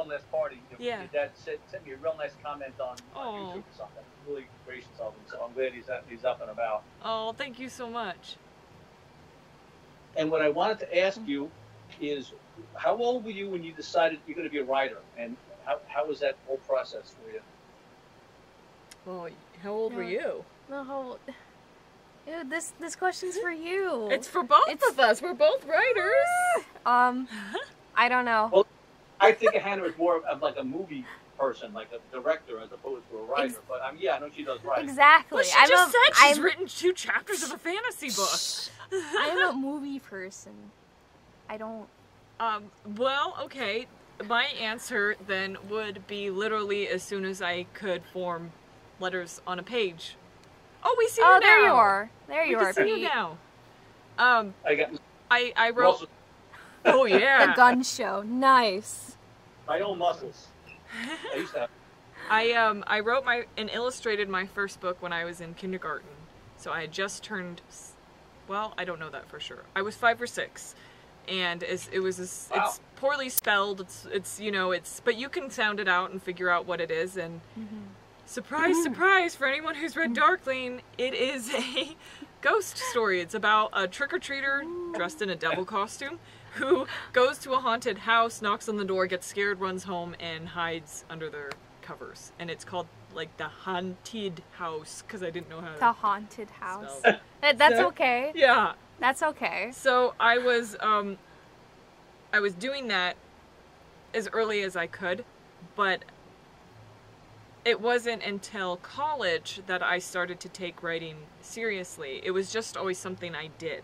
[SPEAKER 5] last party, your dad sent me a real nice comment on YouTube or something. Really gracious of him, so I'm glad he's up and about.
[SPEAKER 2] Oh, thank you so much.
[SPEAKER 5] And what I wanted to ask you is, how old were you when you decided you're going to be a writer? And how was that whole process for you?
[SPEAKER 2] Well, how old were you?
[SPEAKER 1] No, how old... Ew, this question's for you.
[SPEAKER 2] It's for both of us. We're both writers.
[SPEAKER 1] I don't know.
[SPEAKER 5] Well, I think of Hannah as more of like a movie person, like a director, as opposed to a writer. But yeah, I know she does write.
[SPEAKER 1] Exactly.
[SPEAKER 2] Well, she just said she's written 2 chapters of a fantasy book.
[SPEAKER 1] I'm a movie person. I don't.
[SPEAKER 2] Well, okay. My answer then would be literally as soon as I could form letters on a page. Oh, we see you now.
[SPEAKER 1] Oh, there you are. There you are,
[SPEAKER 2] We can see you
[SPEAKER 1] Pete.
[SPEAKER 2] now.
[SPEAKER 5] I
[SPEAKER 2] wrote.
[SPEAKER 5] muscles,
[SPEAKER 2] Oh yeah.
[SPEAKER 1] The gun show. Nice.
[SPEAKER 5] my own muscles. I used to have.
[SPEAKER 2] I wrote and illustrated my first book when I was in kindergarten. So I had just turned, well, I don't know that for sure. I was 5 or 6. And it's poorly spelled. It's but you can sound it out and figure out what it is. And surprise, surprise, for anyone who's read Darkling, it is a ghost story. It's about a trick-or-treater dressed in a devil costume who goes to a haunted house, knocks on the door, gets scared, runs home, and hides under their covers. And it's called, like, The Haunted House, because I didn't know how to
[SPEAKER 1] The haunted house.
[SPEAKER 2] spell it.
[SPEAKER 1] That's okay.
[SPEAKER 2] Yeah.
[SPEAKER 1] That's okay.
[SPEAKER 2] So I was doing that as early as I could, but it wasn't until college that I started to take writing seriously. It was just always something I did.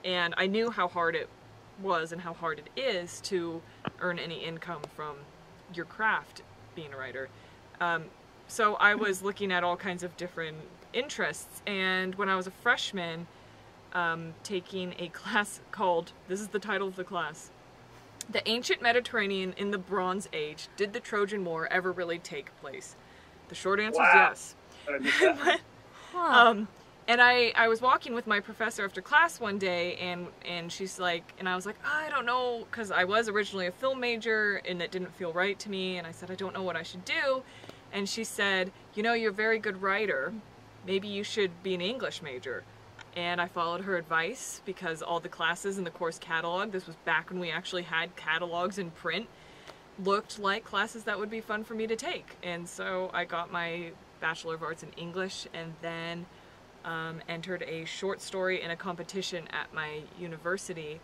[SPEAKER 2] And I knew how hard it was and how hard it is to earn any income from your craft being a writer. So I was looking at all kinds of different interests, and when I was a freshman, taking a class called, this is the title of the class, The Ancient Mediterranean in the Bronze Age, Did the Trojan War Ever Really Take Place? The short answer is yes.
[SPEAKER 5] I missed that.
[SPEAKER 2] And I was walking with my professor after class one day, and she's like, and I was like, I don't know, because I was originally a film major, and it didn't feel right to me, and I said, I don't know what I should do. And she said, you know, you're a very good writer. Maybe you should be an English major. And I followed her advice because all the classes in the course catalog, this was back when we actually had catalogs in print, looked like classes that would be fun for me to take. And so I got my Bachelor of Arts in English, and then entered a short story in a competition at my university.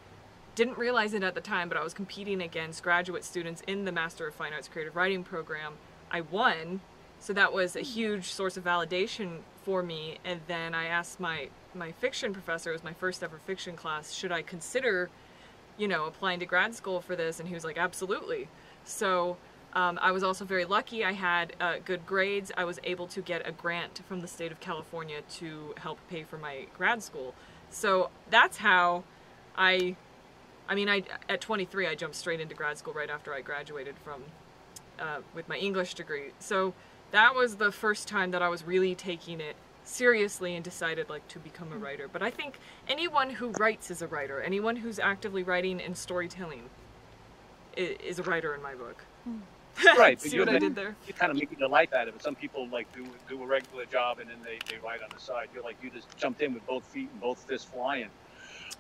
[SPEAKER 2] Didn't realize it at the time, but I was competing against graduate students in the Master of Fine Arts Creative Writing program. I won, so that was a huge source of validation for me. And then I asked my fiction professor, it was my first ever fiction class, should I consider, applying to grad school for this? And he was like, absolutely. So I was also very lucky. I had good grades. I was able to get a grant from the state of California to help pay for my grad school. So that's how at 23, I jumped straight into grad school right after I graduated from, with my English degree. So that was the first time that I was really taking it seriously and decided to become a writer. But I think anyone who writes is a writer. Anyone who's actively writing and storytelling is a writer in my book.
[SPEAKER 5] Right,
[SPEAKER 2] See what I did there?
[SPEAKER 5] You're kind of making a life out of it. Some people do a regular job and then they write on the side. You just jumped in with both feet and both fists flying.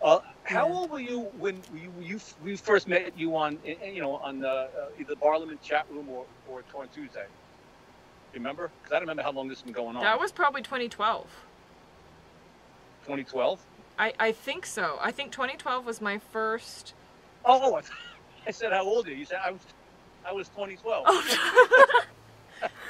[SPEAKER 5] How old were you when we first met you on either Parliament chat room or Torn Tuesday? Remember? Because I don't remember how long this has been going on.
[SPEAKER 2] That was probably 2012.
[SPEAKER 5] 2012?
[SPEAKER 2] I think so. I think 2012 was my first.
[SPEAKER 5] Oh, I said how old are you? You said I was 2012.
[SPEAKER 2] Oh.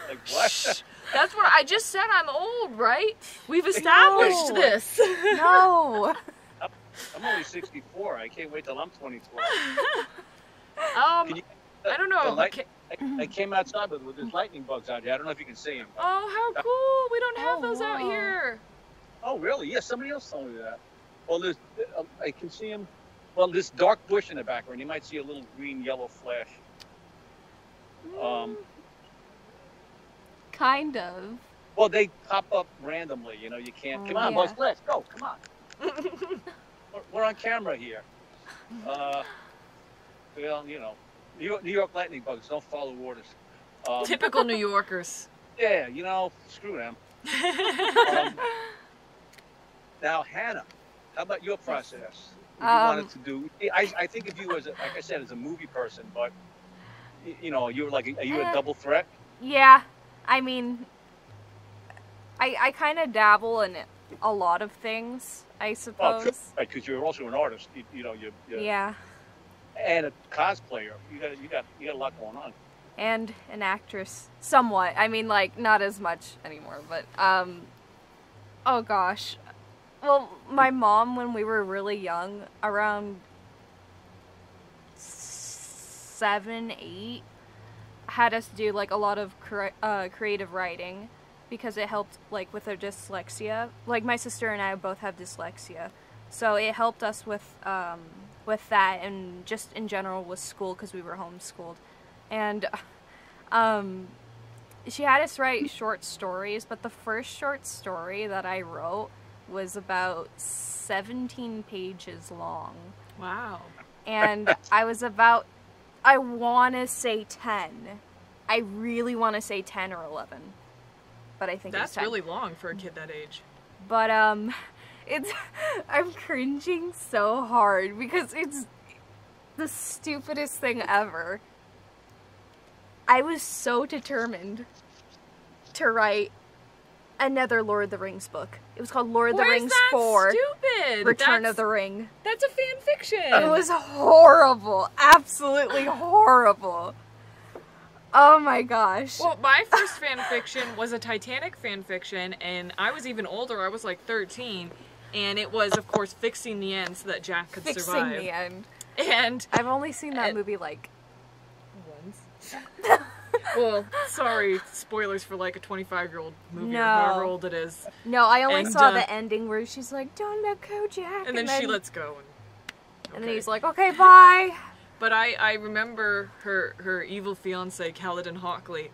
[SPEAKER 5] Like what?
[SPEAKER 2] That's where I just said I'm old, right? We've established this.
[SPEAKER 1] No.
[SPEAKER 5] I'm only 64. I can't wait till I'm 2012.
[SPEAKER 2] I don't know.
[SPEAKER 5] I came outside with these lightning bugs out here. I don't know if you can see them.
[SPEAKER 2] Oh, how cool! We don't have those out here.
[SPEAKER 5] Oh, really? Yeah, somebody else told me that. Well, I can see them. Well, this dark bush in the background. You might see a little green-yellow flash.
[SPEAKER 1] Kind of.
[SPEAKER 5] Well, they pop up randomly. You can't. Come on, boys, let's go. Come on. We're on camera here. Well, New York lightning bugs don't follow orders.
[SPEAKER 2] Typical New Yorkers.
[SPEAKER 5] Yeah, screw them. Now, Hannah, how about your process? If you wanted to do, I think of you as, like I said, as a movie person, but you're like, are you a double threat?
[SPEAKER 1] Yeah, I mean, I kind of dabble in a lot of things, I suppose.
[SPEAKER 5] Because you're also an artist, you're
[SPEAKER 1] yeah.
[SPEAKER 5] And a cosplayer. You got a lot going on.
[SPEAKER 1] and an actress, somewhat. I mean, like, not as much anymore, but, oh gosh. Well, my mom, when we were really young, around 7, 8, had us do, like, a lot of creative writing, because it helped, like, with our dyslexia. Like, my sister and I both have dyslexia, so it helped us with that, and just in general with school, because we were homeschooled. And, she had us write short stories, but the first short story that I wrote was about 17 pages long.
[SPEAKER 2] Wow.
[SPEAKER 1] And I want to say 10. I really want to say 10 or 11. But I think it's 10.
[SPEAKER 2] That's really long for a kid that age.
[SPEAKER 1] But, I'm cringing so hard because it's the stupidest thing ever. I was so determined to write another Lord of the Rings book. It was called Lord of the Rings 4.
[SPEAKER 2] Stupid?
[SPEAKER 1] Return of the Ring.
[SPEAKER 2] That's a fan fiction.
[SPEAKER 1] It was horrible. Absolutely horrible. Oh my gosh.
[SPEAKER 2] Well, my first fan fiction was a Titanic fan fiction, and I was even older. I was like 13, and it was, of course, fixing the end so that Jack could survive.
[SPEAKER 1] Fixing the end.
[SPEAKER 2] And
[SPEAKER 1] I've only seen that movie like
[SPEAKER 2] once. Well, sorry, spoilers for like a 25-year-old movie
[SPEAKER 1] No.
[SPEAKER 2] or however old it is.
[SPEAKER 1] No, I only
[SPEAKER 2] And,
[SPEAKER 1] saw the ending where she's like, "Don't let go, Jack,"
[SPEAKER 2] And then she lets go.
[SPEAKER 1] And then he's like, "Okay, bye."
[SPEAKER 2] But I remember her evil fiance, Kaladin Hockley,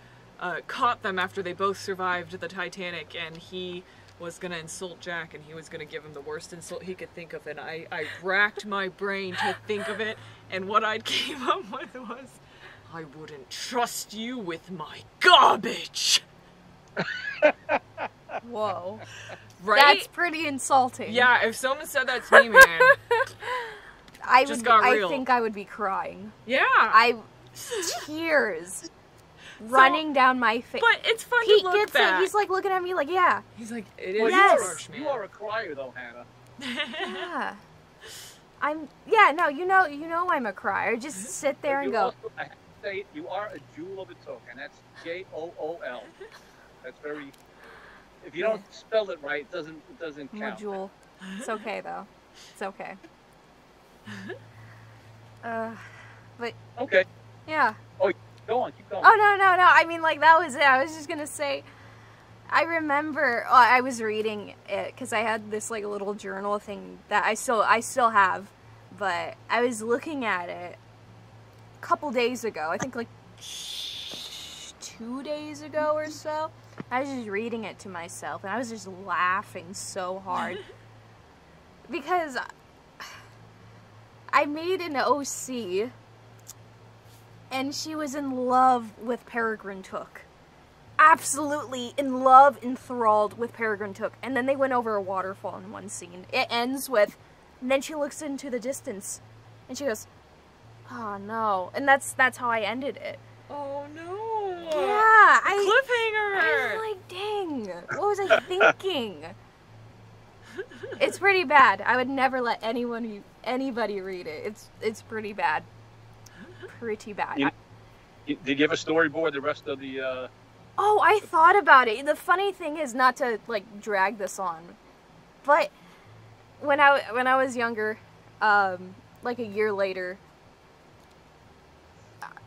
[SPEAKER 2] caught them after they both survived the Titanic, and he was gonna insult Jack, and he was gonna give him the worst insult he could think of, and I racked my brain to think of it, and what I came up with was, "I wouldn't trust you with my garbage."
[SPEAKER 1] Whoa.
[SPEAKER 2] Right?
[SPEAKER 1] That's pretty insulting.
[SPEAKER 2] Yeah, if someone said that to me, man.
[SPEAKER 1] I
[SPEAKER 2] real.
[SPEAKER 1] think I would be crying.
[SPEAKER 2] Yeah.
[SPEAKER 1] Tears running down my face.
[SPEAKER 2] But it's fun
[SPEAKER 1] Pete
[SPEAKER 2] to look
[SPEAKER 1] gets
[SPEAKER 2] back.
[SPEAKER 1] it. He's like looking at me like, yeah.
[SPEAKER 2] He's like, it is
[SPEAKER 5] Well,
[SPEAKER 1] Yes.
[SPEAKER 2] harsh, man.
[SPEAKER 5] you are a crier, though, Hannah.
[SPEAKER 1] Yeah. No, you know I'm a crier. I just sit there and
[SPEAKER 5] You
[SPEAKER 1] go,
[SPEAKER 5] also, I have to say, you are a jewel of a took, and that's Jool. That's very. If you don't spell it right, it doesn't
[SPEAKER 1] I'm a
[SPEAKER 5] count.
[SPEAKER 1] jewel. It's okay though. It's okay. But
[SPEAKER 5] Okay,
[SPEAKER 1] yeah.
[SPEAKER 5] go on, keep going.
[SPEAKER 1] Oh no. I mean, like, that was it. I was just gonna say, I remember I was reading it because I had this like little journal thing that I still have, but I was looking at it a couple days ago. I think like 2 days ago or so. I was just reading it to myself, and I was just laughing so hard because I made an OC, and she was in love with Peregrine Took. Absolutely in love, enthralled with Peregrine Took. And then they went over a waterfall in one scene. It ends with, and then she looks into the distance, and she goes, "Oh no." And that's how I ended it.
[SPEAKER 2] Oh no.
[SPEAKER 1] Yeah,
[SPEAKER 2] Cliffhanger.
[SPEAKER 1] I was like, dang, what was I thinking? It's pretty bad. I would never let anybody read it. It's pretty bad. Pretty bad.
[SPEAKER 5] Did you have a storyboard the rest of the?
[SPEAKER 1] Oh, I thought about it. The funny thing is, not to like drag this on, but when I was younger, like a year later,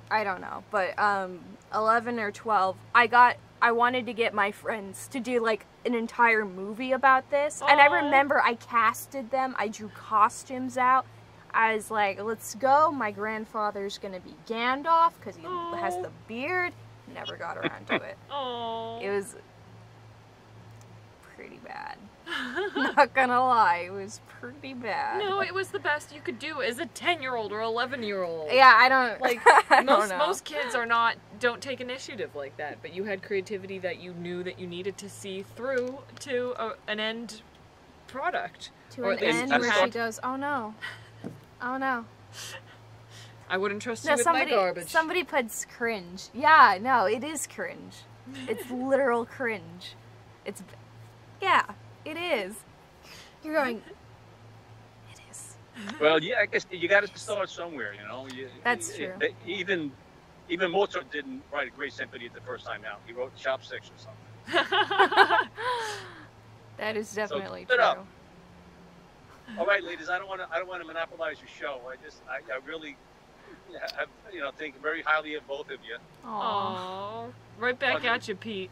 [SPEAKER 1] I don't know, but 11 or 12, I wanted to get my friends to do like an entire movie about this. And I remember I casted them, I drew costumes out. I was like, let's go, my grandfather's gonna be Gandalf because he has the beard. Never got around to it. It was pretty bad. Not gonna lie, it was pretty bad.
[SPEAKER 2] No, it was the best you could do as a 10-year-old or 11-year-old.
[SPEAKER 1] Yeah, I don't
[SPEAKER 2] like
[SPEAKER 1] I don't know.
[SPEAKER 2] most kids don't take initiative like that, but you had creativity that you knew that you needed to see through to an end product.
[SPEAKER 1] To an end where she goes, "Oh no. Oh no."
[SPEAKER 2] I wouldn't trust you with my garbage.
[SPEAKER 1] Somebody puts cringe. Yeah, no, it is cringe. It's literal cringe. Yeah, it is. You're going, it is.
[SPEAKER 5] Well, yeah, I guess you got to start somewhere, you know.
[SPEAKER 1] That's true.
[SPEAKER 5] Even Even Mozart didn't write a great symphony the first time out. He wrote chopsticks or something.
[SPEAKER 1] That is definitely
[SPEAKER 5] keep it
[SPEAKER 1] true.
[SPEAKER 5] up. All right, ladies. I don't want to monopolize your show. I really, think very highly of both of you.
[SPEAKER 2] Aww. Right back at you, Pete.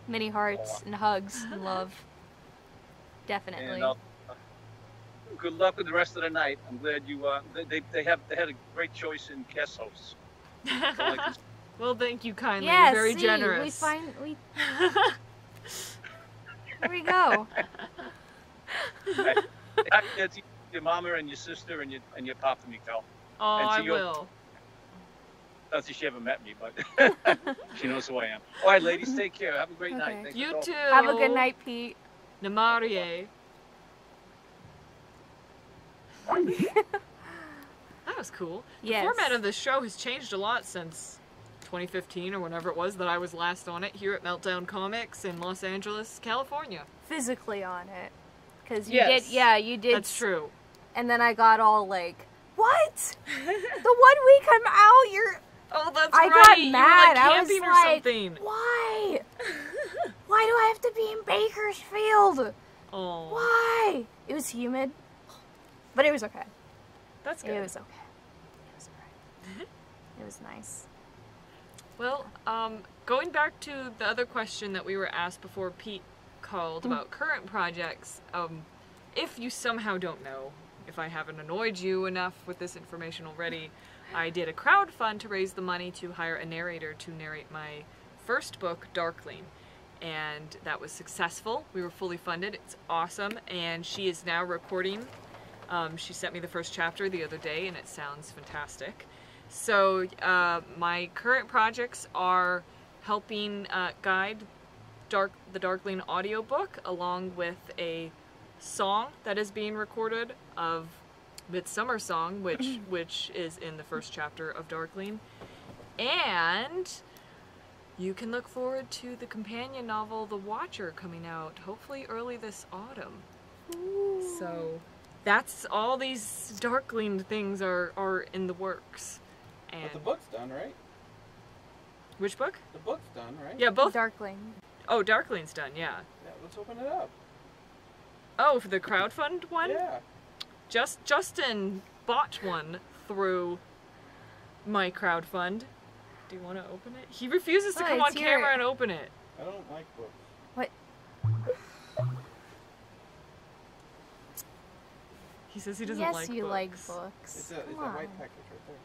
[SPEAKER 1] Many hearts and hugs and love. Definitely.
[SPEAKER 5] And, good luck with the rest of the night. I'm glad you. They had a great choice in guest hosts.
[SPEAKER 2] Well, thank you kindly.
[SPEAKER 1] Yeah,
[SPEAKER 2] You're very generous.
[SPEAKER 1] Here we go.
[SPEAKER 5] That's your mama and your sister and your papa, Mikael.
[SPEAKER 2] Oh, I will.
[SPEAKER 5] Not that she ever met me, but she knows who I am. All right, ladies, take care. Have a great night. Thanks
[SPEAKER 2] you
[SPEAKER 5] for
[SPEAKER 2] too.
[SPEAKER 1] Have a good night, Pete.
[SPEAKER 2] Namarie. That was cool.
[SPEAKER 1] Yes.
[SPEAKER 2] The format of the show has changed a lot since 2015 or whenever it was that I was last on it here at Meltdown Comics in Los Angeles, California.
[SPEAKER 1] Physically on it. Because you did, yeah, you did.
[SPEAKER 2] That's true.
[SPEAKER 1] And then I got all like, what? The 1 week I'm out, you're...
[SPEAKER 2] Oh, that's
[SPEAKER 1] I
[SPEAKER 2] right.
[SPEAKER 1] got
[SPEAKER 2] You
[SPEAKER 1] mad.
[SPEAKER 2] were, like, camping
[SPEAKER 1] I was
[SPEAKER 2] or
[SPEAKER 1] like,
[SPEAKER 2] something.
[SPEAKER 1] why? Why do I have to be in Bakersfield?
[SPEAKER 2] Oh.
[SPEAKER 1] Why? It was humid. But it was okay.
[SPEAKER 2] That's good.
[SPEAKER 1] It was okay. It was alright. It was nice.
[SPEAKER 2] Well, going back to the other question that we were asked before Pete called about current projects, if you somehow don't know, if I haven't annoyed you enough with this information already, I did a crowdfund to raise the money to hire a narrator to narrate my first book, Darkling. And that was successful. We were fully funded. It's awesome. And she is now recording. She sent me the first chapter the other day, and it sounds fantastic. So my current projects are helping guide the Darkling audiobook, along with a song that is being recorded of Midsummer Song, which is in the first chapter of Darkling. And you can look forward to the companion novel, The Watcher, coming out hopefully early this autumn. Ooh. So that's all these Darkling things are in the works. And
[SPEAKER 3] but the book's done, right?
[SPEAKER 2] Which book?
[SPEAKER 3] The book's done, right?
[SPEAKER 2] Yeah, both.
[SPEAKER 1] Darkling.
[SPEAKER 2] Oh, Darkling's done, yeah.
[SPEAKER 3] Yeah, let's open it up.
[SPEAKER 2] Oh, for the crowdfund one?
[SPEAKER 3] Yeah.
[SPEAKER 2] Justin bought one through my crowdfund. Do you want to open it? He refuses to come on camera and open it.
[SPEAKER 3] I don't like books.
[SPEAKER 1] What?
[SPEAKER 2] He says he doesn't like books.
[SPEAKER 1] Yes, you like books.
[SPEAKER 3] It's a white package right there.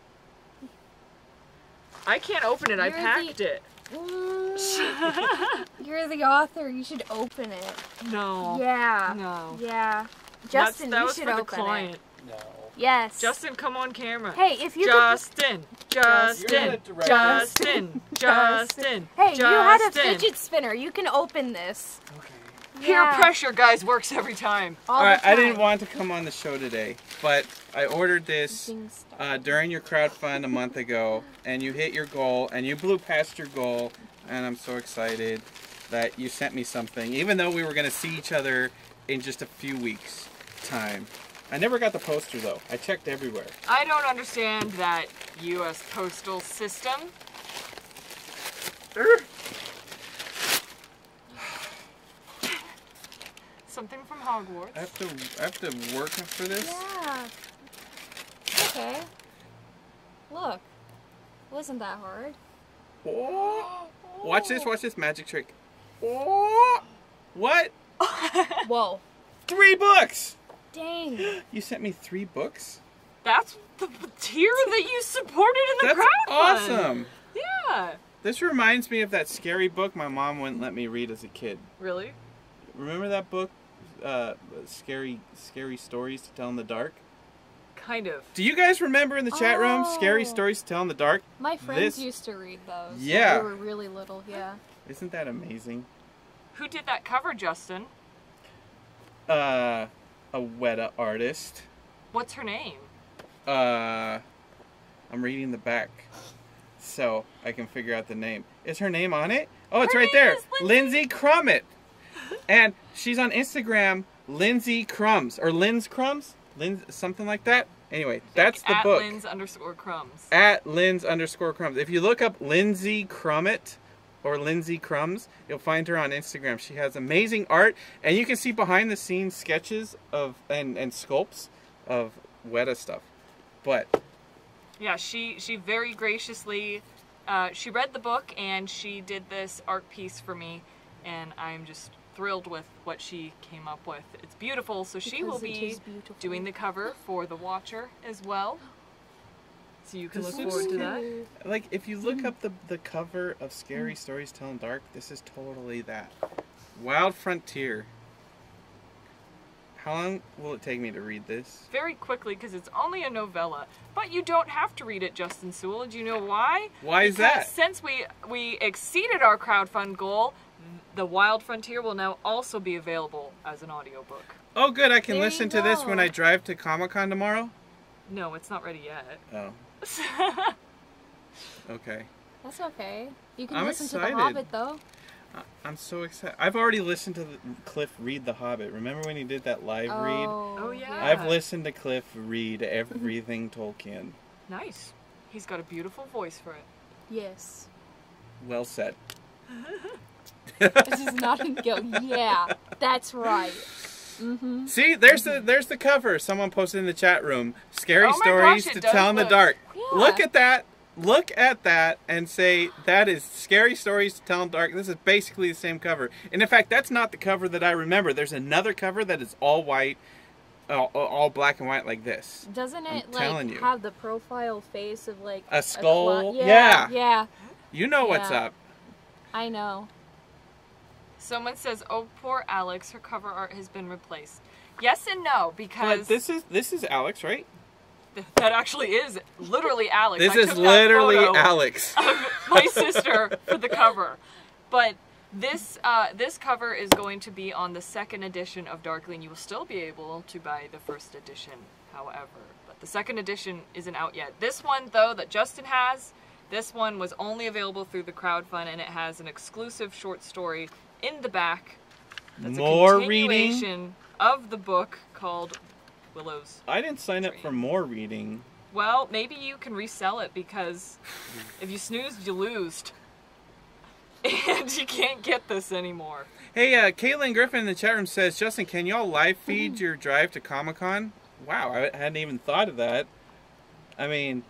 [SPEAKER 2] I can't open it. I packed it.
[SPEAKER 1] You're the author. You should open it.
[SPEAKER 2] No.
[SPEAKER 1] Yeah.
[SPEAKER 2] No.
[SPEAKER 1] Yeah. Justin,
[SPEAKER 2] that
[SPEAKER 1] you
[SPEAKER 2] was
[SPEAKER 1] should
[SPEAKER 2] for the
[SPEAKER 1] open
[SPEAKER 2] client.
[SPEAKER 1] it.
[SPEAKER 3] No.
[SPEAKER 1] Yes.
[SPEAKER 2] Justin, come on camera.
[SPEAKER 1] Hey, if you
[SPEAKER 2] Justin.
[SPEAKER 1] Hey, you had a fidget spinner. You can open this.
[SPEAKER 3] Okay.
[SPEAKER 2] Peer pressure, guys, works every time.
[SPEAKER 3] Alright, I didn't want to come on the show today, but I ordered this during your crowdfund a month ago, and you hit your goal, and you blew past your goal, and I'm so excited that you sent me something, even though we were going to see each other in just a few weeks' time. I never got the poster, though. I checked everywhere.
[SPEAKER 2] I don't understand that U.S. postal system. Something from Hogwarts.
[SPEAKER 3] I have to work for this?
[SPEAKER 1] Yeah. Okay. Look. It wasn't that hard.
[SPEAKER 3] Oh. Watch this magic trick. Oh. What?
[SPEAKER 1] Whoa.
[SPEAKER 3] 3 books!
[SPEAKER 1] Dang.
[SPEAKER 3] You sent me 3 books?
[SPEAKER 2] That's the tier that you supported in the
[SPEAKER 3] That's
[SPEAKER 2] crowdfund.
[SPEAKER 3] Awesome.
[SPEAKER 2] Yeah.
[SPEAKER 3] This reminds me of that scary book my mom wouldn't let me read as a kid.
[SPEAKER 2] Really?
[SPEAKER 3] Remember that book? Scary Stories to Tell in the Dark?
[SPEAKER 2] Kind of.
[SPEAKER 3] Do you guys remember in the chat room, Scary Stories to Tell in the Dark?
[SPEAKER 1] My friends used to read those.
[SPEAKER 3] Yeah.
[SPEAKER 1] When we were really little, yeah.
[SPEAKER 3] Isn't that amazing?
[SPEAKER 2] Who did that cover, Justin?
[SPEAKER 3] A Weta artist.
[SPEAKER 2] What's her name?
[SPEAKER 3] I'm reading the back, so I can figure out the name. Is her name on it? Oh, it's right there. Lindsay Crummett. And she's on Instagram, Lindsay Crumbs, or Lynn's Crumbs. something like that. Anyway, that's the book.
[SPEAKER 2] @Linz_Crumbs.
[SPEAKER 3] @Linz_Crumbs. If you look up Lindsay Crummett or Lindsay Crumbs, you'll find her on Instagram. She has amazing art, and you can see behind the scenes sketches of and sculpts of Weta stuff. But
[SPEAKER 2] yeah, she very graciously she read the book and she did this art piece for me, and I'm just thrilled with what she came up with. It's beautiful, so she will be doing the cover for The Watcher as well. So you can look forward to that.
[SPEAKER 3] Like, if you look up the cover of Scary Stories Telling Dark, this is totally that. Wild Frontier. How long will it take me to read this?
[SPEAKER 2] Very quickly, because it's only a novella. But you don't have to read it, Justin Sewell. Do you know why?
[SPEAKER 3] Why is that?
[SPEAKER 2] Since we exceeded our crowdfund goal, The Wild Frontier will now also be available as an audiobook.
[SPEAKER 3] Oh, good. I can listen to this when I drive to Comic-Con tomorrow?
[SPEAKER 2] No, it's not ready yet.
[SPEAKER 3] Oh. Okay.
[SPEAKER 1] That's okay. You can listen
[SPEAKER 3] excited.
[SPEAKER 1] to The Hobbit, though.
[SPEAKER 3] I'm so excited. I've already listened to Cliff read The Hobbit. Remember when he did that live read?
[SPEAKER 2] Oh, yeah.
[SPEAKER 3] I've listened to Cliff read everything Tolkien.
[SPEAKER 2] Nice. He's got a beautiful voice for it.
[SPEAKER 1] Yes.
[SPEAKER 3] Well said.
[SPEAKER 1] This is not a go. Yeah, that's right. Mm-hmm.
[SPEAKER 3] See, there's the cover. Someone posted in the chat room. Scary stories to tell in the dark.
[SPEAKER 1] Yeah.
[SPEAKER 3] Look at that. Look at that and say that is Scary Stories to Tell in the Dark. This is basically the same cover. And in fact, that's not the cover that I remember. There's another cover that is all white, all black and white like this.
[SPEAKER 1] Doesn't it have the profile face of like
[SPEAKER 3] a skull?
[SPEAKER 1] Yeah. Yeah.
[SPEAKER 3] You know what's up.
[SPEAKER 1] I know.
[SPEAKER 2] Someone says, "Oh, poor Alex. Her cover art has been replaced." Yes and no, because
[SPEAKER 3] but this is Alex, right?
[SPEAKER 2] That actually is literally Alex.
[SPEAKER 3] This is literally Alex.
[SPEAKER 2] Of my sister for the cover. But this this cover is going to be on the second edition of Darkling. You will still be able to buy the first edition, however. But the second edition isn't out yet. This one, though, that Justin has, this one was only available through the crowdfund, and it has an exclusive short story in the back. That's
[SPEAKER 3] more
[SPEAKER 2] a continuation
[SPEAKER 3] reading
[SPEAKER 2] of the book called Willow's.
[SPEAKER 3] I didn't sign up for more reading.
[SPEAKER 2] Well, maybe you can resell it, because if you snoozed, you losed. And you can't get this anymore.
[SPEAKER 3] Hey, Caitlin Griffin in the chat room says, Justin, can y'all live feed your drive to Comic-Con? Wow, I hadn't even thought of that. I mean,